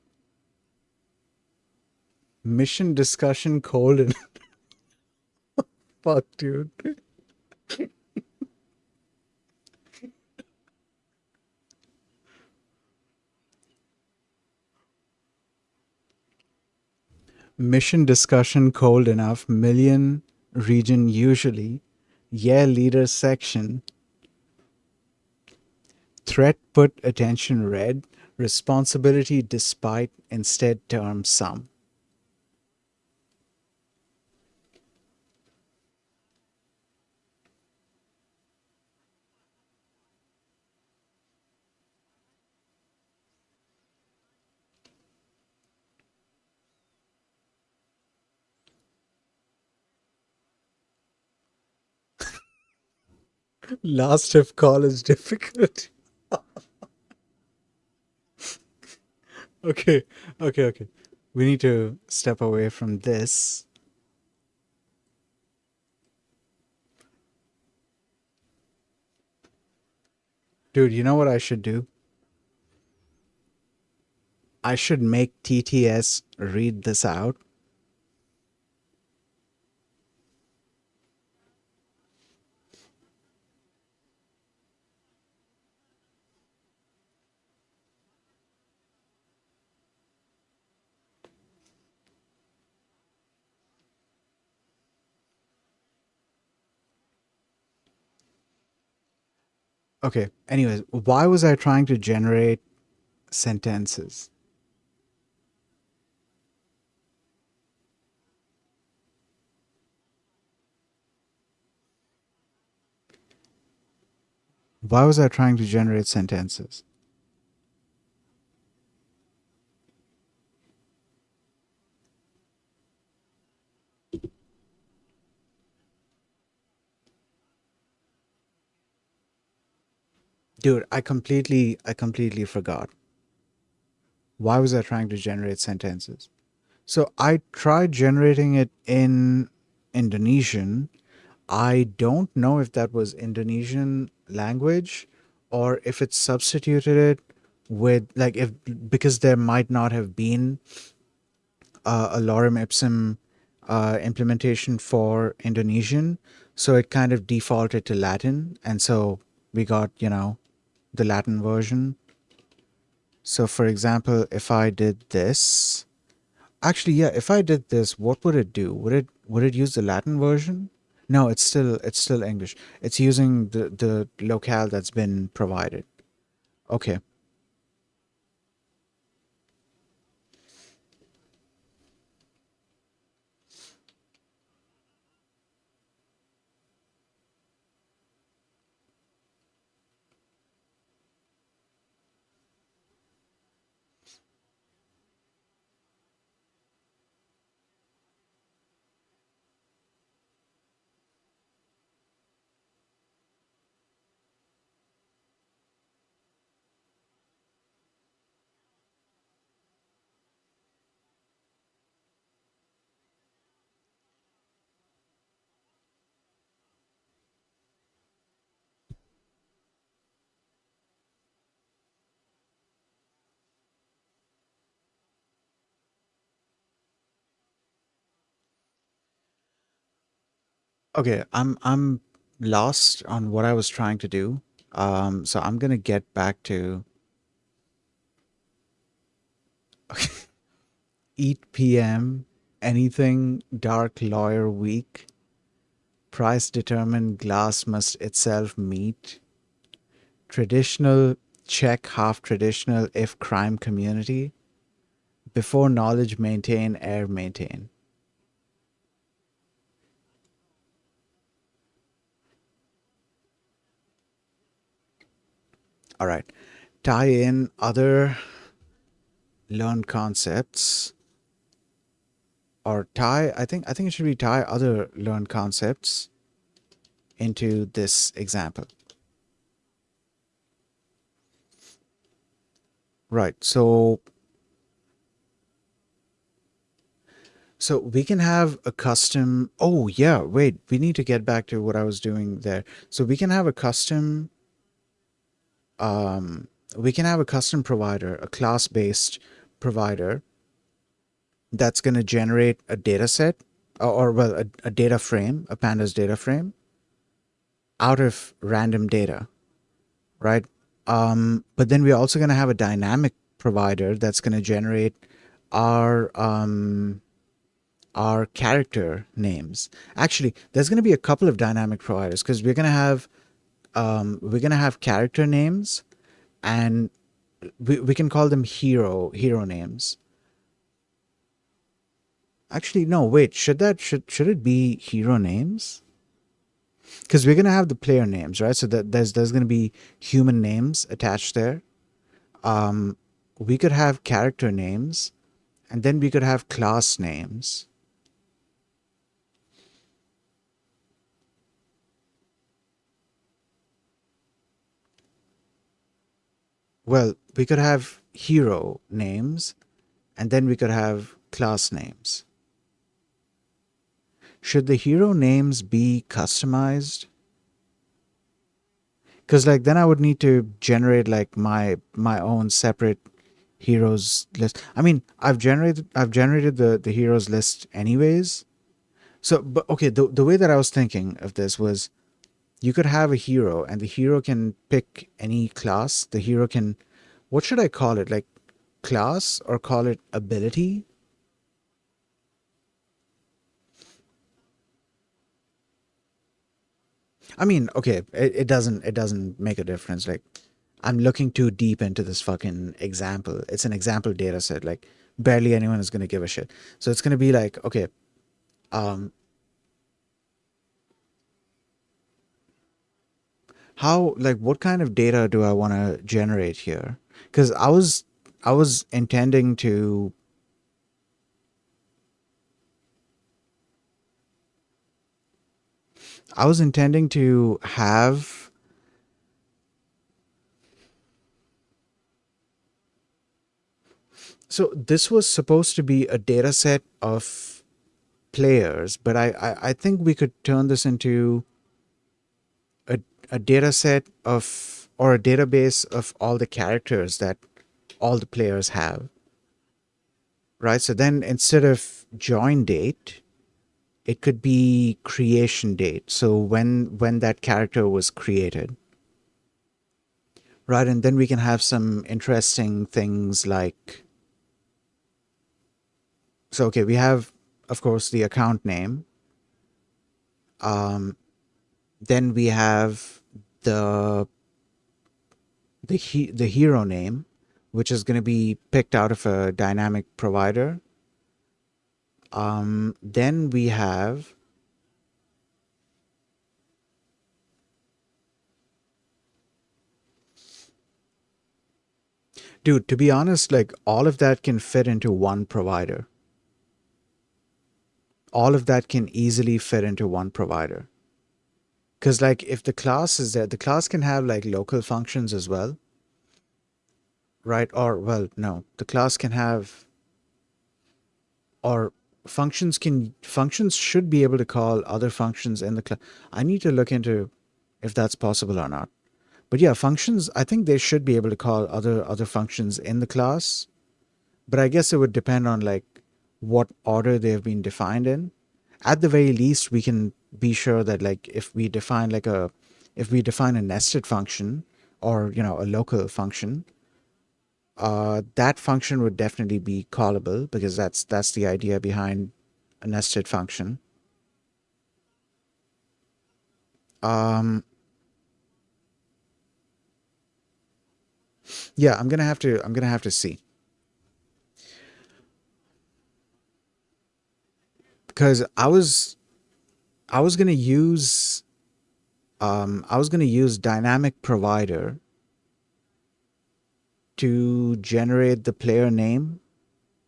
Mission discussion cold and fuck, dude. Mission discussion cold enough. Million region usually. Yeah, leader section. Threat put attention red. Responsibility despite instead term some. Last if call is difficult. Okay, okay. We need to step away from this. Dude, you know what I should do? I should make TTS read this out. Okay, anyways, why was I trying to generate sentences? Why was I trying to generate sentences? Dude, I completely forgot. Why was I trying to generate sentences? So I tried generating it in Indonesian. I don't know if that was Indonesian language or if it substituted it with like if because there might not have been a lorem ipsum implementation for Indonesian, so it kind of defaulted to Latin, and so we got the Latin version. So for example, if I did this, actually, yeah, if I did this, what would it do? Would it use the Latin version? No, it's still English. It's using the locale that's been provided. Okay. Okay, I'm lost on what I was trying to do. So I'm gonna get back to eat PM, anything dark lawyer week, price determined glass must itself meet, traditional check half traditional if crime community, before knowledge maintain air maintain. All right. Tie in other learned concepts or tie I think it should be tie other learned concepts into this example. Right. So we can have a custom. Oh, yeah. Wait, we need to get back to what I was doing there. So um, we can have a custom provider, a class-based provider that's going to generate a data set or well, a data frame, a pandas data frame out of random data, right? But then we're also going to have a dynamic provider that's going to generate our are character names. Actually, there's going to be a couple of dynamic providers because we're going to have character names, and we can call them hero names. Actually, no, wait. Should it be hero names? Because we're gonna have the player names, right? So that there's gonna be human names attached there. Um, we could have character names, and then we could have class names. Well, we could have hero names, and then we could have class names. Should the hero names be customized? Because like then I would need to generate like my own separate heroes list. I mean, I've generated the heroes list anyways. So, but okay, the way that I was thinking of this was you could have a hero, and the hero can pick any class. The hero can, what should I call it? Like class, or call it ability? I mean, okay, it doesn't make a difference. Like I'm looking too deep into this fucking example. It's an example data set. Like barely anyone is gonna give a shit. So it's gonna be like, okay, um, how, like what kind of data do I want to generate here? Because I was intending to, have, so this was supposed to be a data set of players, but I think we could turn this into a, a data set of, or a database of all the characters that all the players have, right? So then instead of join date, it could be creation date. So when that character was created, right? And then we can have some interesting things like, so okay, we have, of course, the account name. Um, then we have the the hero name, which is going to be picked out of a dynamic provider. Then we have, dude, to be honest, like all of that can fit into one provider. All of that can easily fit into one provider. Because like if the class is there, the class can have like local functions as well, right? Or well, no, the class can have, or functions should be able to call other functions in the class. I need to look into if that's possible or not. But yeah, functions, I think they should be able to call other functions in the class. But I guess it would depend on like what order they have been defined in. At the very least, we can be sure that like if we define a nested function, or a local function, that function would definitely be callable, because that's the idea behind a nested function. Um, yeah, I'm gonna have to see, because I was gonna use dynamic provider to generate the player name,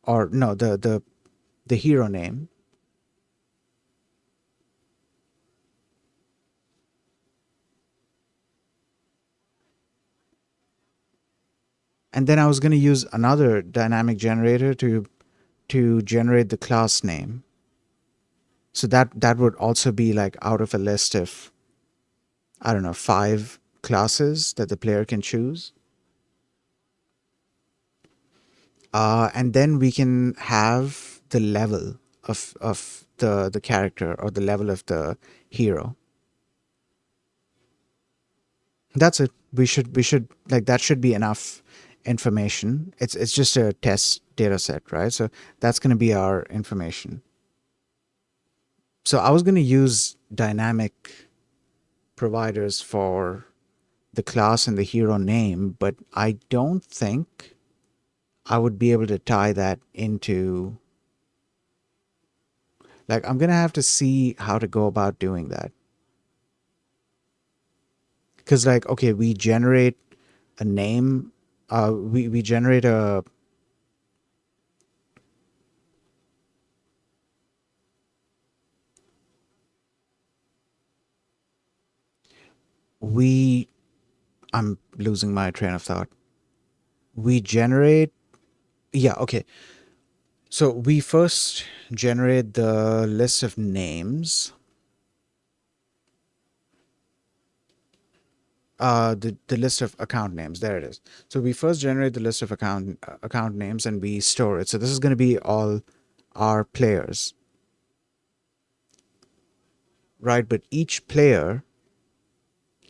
or no, the hero name. And then I was going to use another dynamic generator to generate the class name. So that would also be like out of a list of, I don't know, 5 classes that the player can choose. And then we can have the level of the character, or the level of the hero. That's it. We should like, that should be enough information. It's just a test data set, right? So that's going to be our information. So I was going to use dynamic providers for the class and the hero name, but I don't think I would be able to tie that into, like, I'm going to have to see how to go about doing that. Because, like, okay, we generate a name, we generate a, we, I'm losing my train of thought. We generate, yeah, okay. So we first generate the list of names, the list of account names. There it is. So we first generate the list of account names and we store it. So this is going to be all our players, right? But each player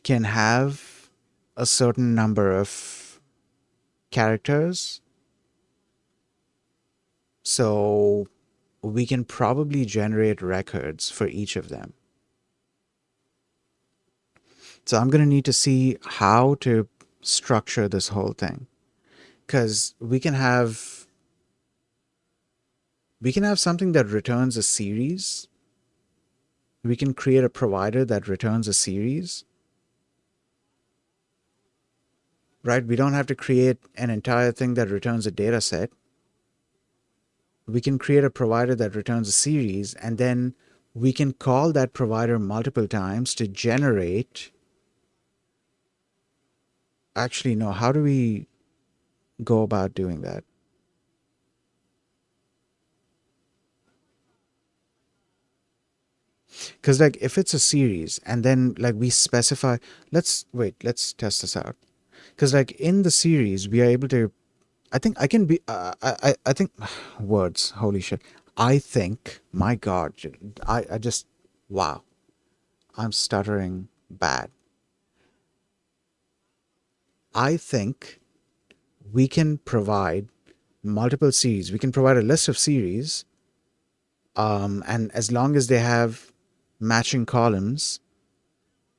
can have a certain number of characters. So we can probably generate records for each of them. So I'm going to need to see how to structure this whole thing, because we can have something that returns a series. We can create a provider that returns a series, right? We don't have to create an entire thing that returns a data set. We can create a provider that returns a series, and then we can call that provider multiple times to generate. Actually, no, how do we go about doing that? Because, like, if it's a series and then, like, we specify, let's test this out. Because, like, in the series, we are able to, I think I can be, I think, words, holy shit. I think, my God, I just, wow, I'm stuttering bad. I think we can provide multiple series. We can provide a list of series, and as long as they have matching columns,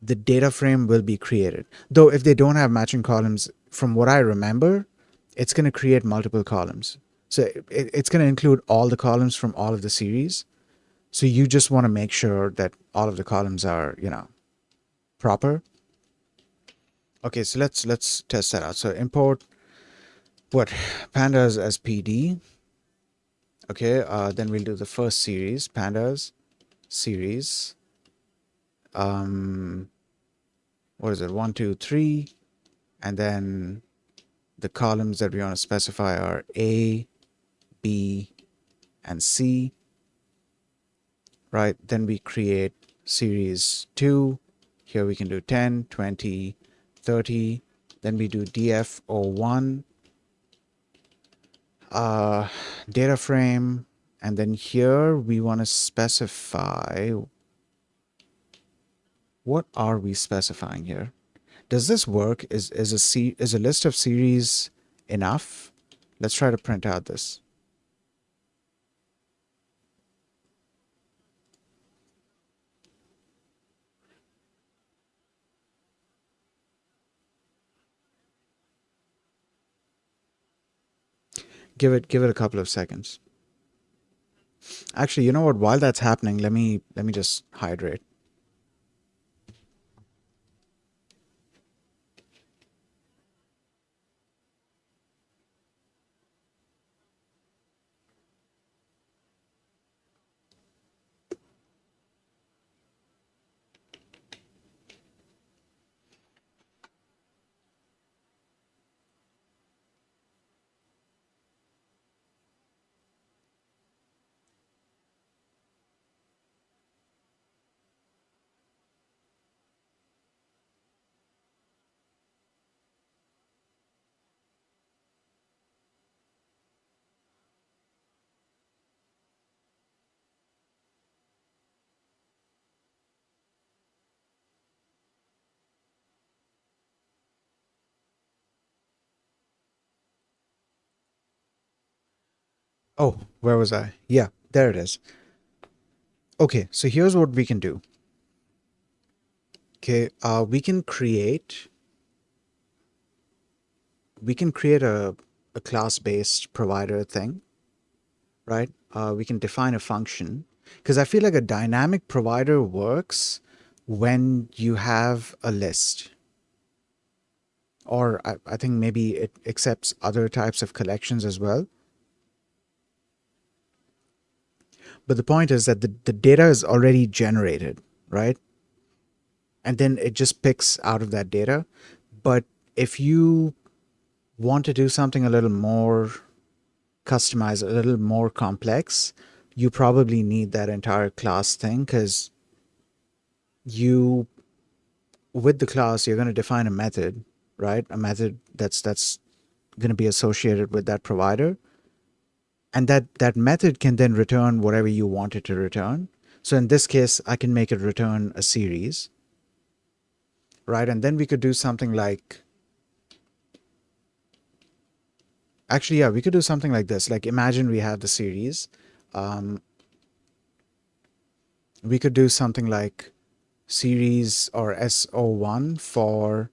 the data frame will be created. Though if they don't have matching columns, from what I remember, it's going to create multiple columns. So it's going to include all the columns from all of the series. So you just want to make sure that all of the columns are, proper. Okay, so let's test that out. So import what, pandas as PD. Okay, then we'll do the first series, pandas series. Um, what is it? One, two, three, and then the columns that we want to specify are A, B, and C, right? Then we create series 2. Here we can do 10, 20, 30. Then we do df01, data frame. And then here we want to specify, what are we specifying here? Does this work? Is a list of series enough? Let's try to print out this. Give it a couple of seconds. Actually, you know what? While that's happening, let me just hydrate. Oh, where was I? Yeah, there it is. Okay, so here's what we can do. Okay, we can create a class-based provider thing, right? We can define a function because I feel like a dynamic provider works when you have a list, or I think maybe it accepts other types of collections as well. But the point is that the data is already generated, right? And then it just picks out of that data. But if you want to do something a little more customized, a little more complex, you probably need that entire class thing because you, with the class, you're going to define a method, right? A method that's going to be associated with that provider. And that method can then return whatever you want it to return. So in this case, I can make it return a series, right? And then we could do something like, actually, yeah, we could do something like this. Like imagine we have the series. Um, we could do something like series or SO1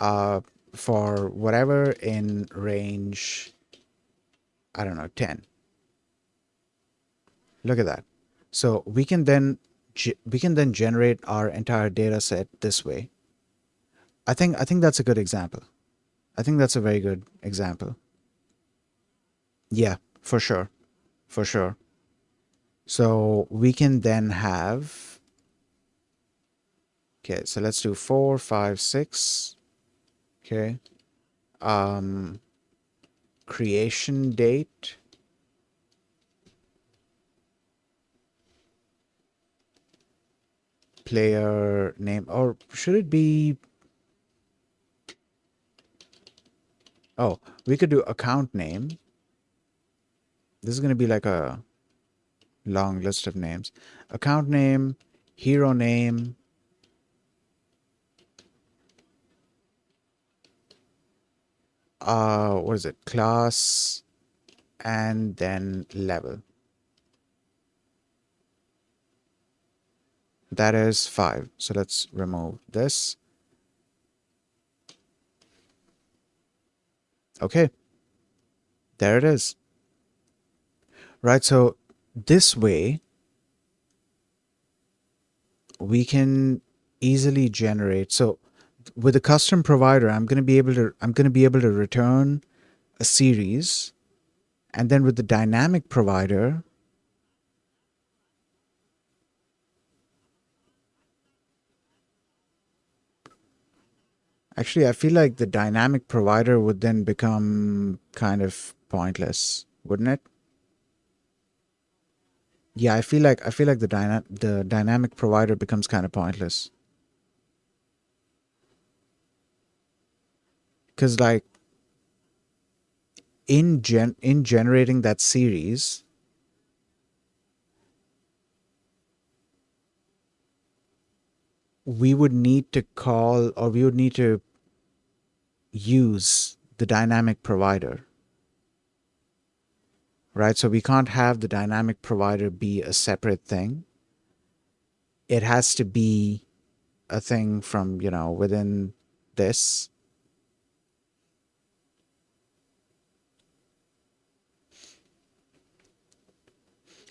uh, for whatever in range, I don't know, 10. Look at that. So we can then generate our entire data set this way. I think that's a good example. I think that's a very good example. Yeah, for sure. For sure. So we can then have, okay, so let's do 4, 5, 6. Okay. Um, creation date, player name, or should it be, oh, we could do account name. This is going to be like a long list of names. Account name, hero name, what is it? Class, and then level. That is 5. So let's remove this. Okay, there it is. Right, so this way we can easily generate. So with a custom provider, I'm going to be able to return a series, and then with the dynamic provider, actually I feel like the dynamic provider would then become kind of pointless, wouldn't it? Yeah, I feel like the dynamic provider becomes kind of pointless because like in generating that series, we would need to call, or we would need to use the dynamic provider, right? So we can't have the dynamic provider be a separate thing. It has to be a thing from, within this.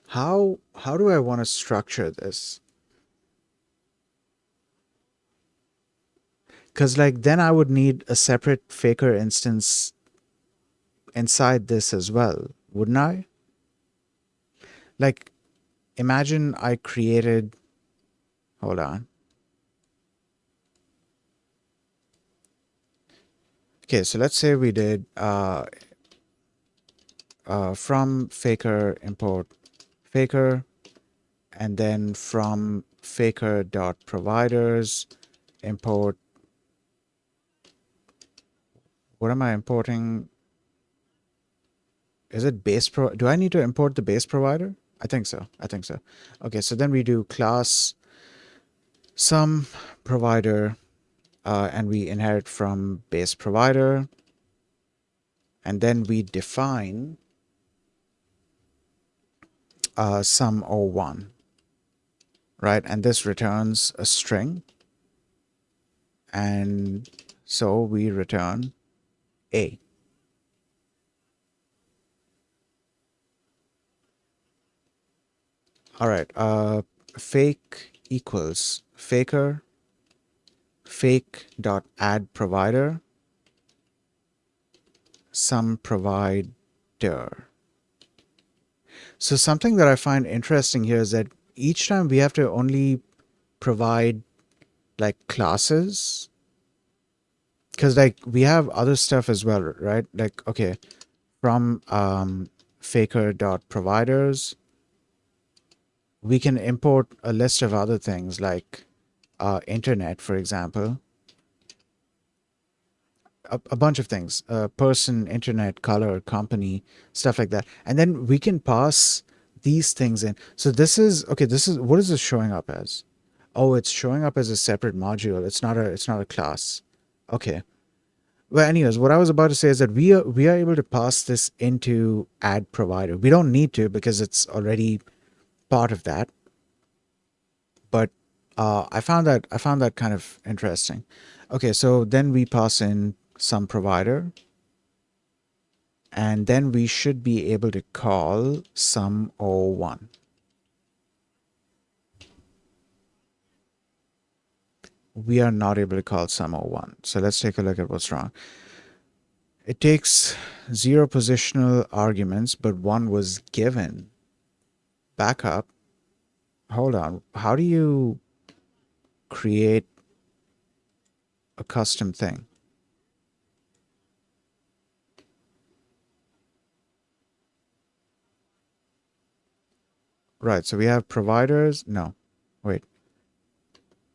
How do I want to structure this? Because like then I would need a separate faker instance inside this as well, wouldn't I? Like imagine I created, hold on. Okay, so let's say we did from faker import faker, and then from faker dot providers import, what am I importing? Is it base pro? Do I need to import the base provider? I think so. I think so. Okay, so then we do class some provider, and we inherit from base provider, and then we define some O1. right? And this returns a string. And so we return A. All right. Fake equals faker, fake dot add provider, some provider. So something that I find interesting here is that each time we have to only provide like classes, because like we have other stuff as well, right? Like, okay, from faker dot providers, we can import a list of other things like internet, for example, a bunch of things, person, internet, color, company, stuff like that. And then we can pass these things in. So this is, okay, this is, what is this showing up as? Oh, it's showing up as a separate module. It's not a class. Okay. Well, anyways, what I was about to say is that we are able to pass this into add provider. We don't need to because it's already part of that. But I found that kind of interesting. Okay, so then we pass in some provider, and then we should be able to call some O1. We are not able to call some O1. So let's take a look at what's wrong. It takes 0 positional arguments, but 1 was given. Back up. Hold on. How do you create a custom thing? Right, so we have providers. No, wait.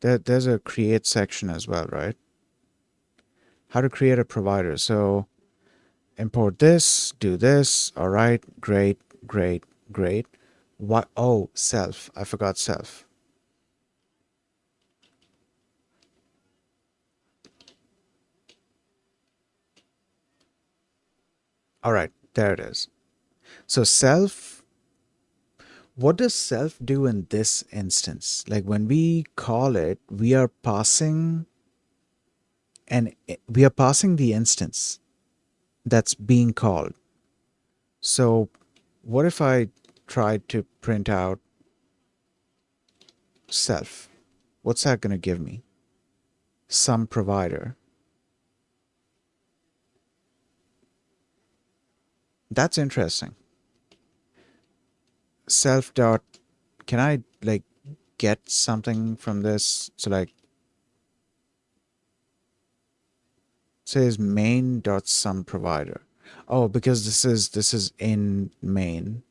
There's a create section as well, right? How to create a provider. So import this, do this. All right, great, great, great. What? Oh, self. I forgot self. All right, there it is. So self, what does self do in this instance? Like when we call it, we are passing the instance that's being called. So what if I tried to print out self? What's that going to give me? Some provider. That's interesting. Self dot, can I like get something from this? So like says main dot some provider. Oh, because this is in main,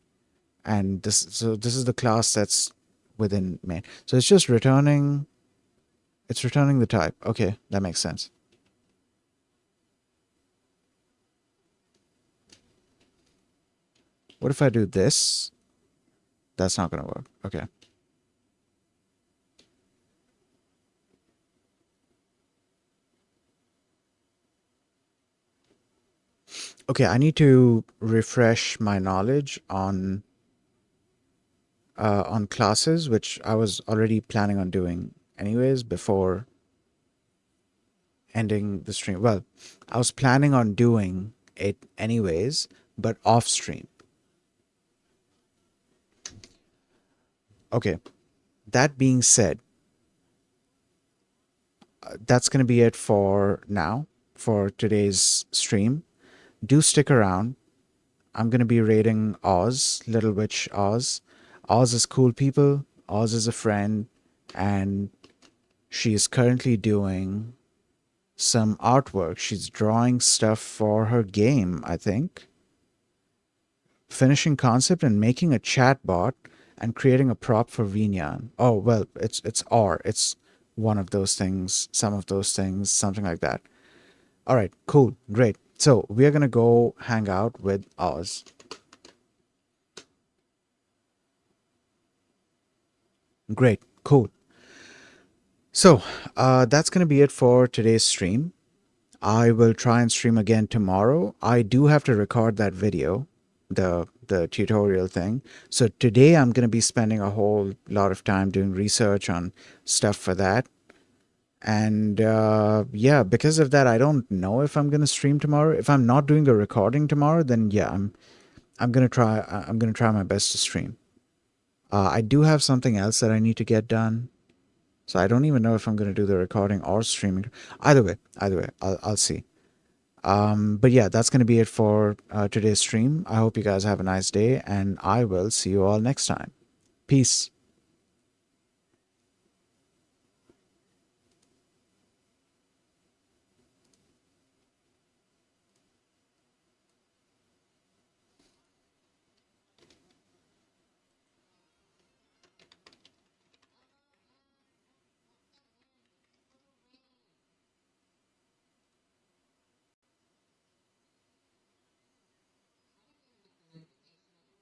and this is the class that's within main. So it's just returning, it's returning the type. Okay, that makes sense. What if I do this? That's not gonna work. Okay. Okay, I need to refresh my knowledge on classes, which I was already planning on doing anyways before ending the stream. Well, I was planning on doing it anyways, but off stream. Okay, that being said, that's going to be it for now, for today's stream. Do stick around. I'm going to be rating Oz, Little Witch Oz. Oz is cool, people. Oz is a friend, and she is currently doing some artwork. She's drawing stuff for her game, I think. Finishing concept and making a chat bot and creating a prop for Vinyan. Oh, well, it's R. It's one of those things, some of those things, something like that. All right, cool, great. So we are gonna go hang out with Oz. Great, cool. So that's gonna be it for today's stream. I will try and stream again tomorrow. I do have to record that video, the the tutorial thing. So today I'm going to be spending a whole lot of time doing research on stuff for that. And yeah, because of that, I don't know if I'm going to stream tomorrow. If I'm not doing the recording tomorrow, then yeah, I'm going to try. I'm going to try my best to stream. I do have something else that I need to get done. So I don't even know if I'm going to do the recording or streaming. Either way, I'll see. But yeah, that's going to be it for today's stream. I hope you guys have a nice day, and I will see you all next time. Peace.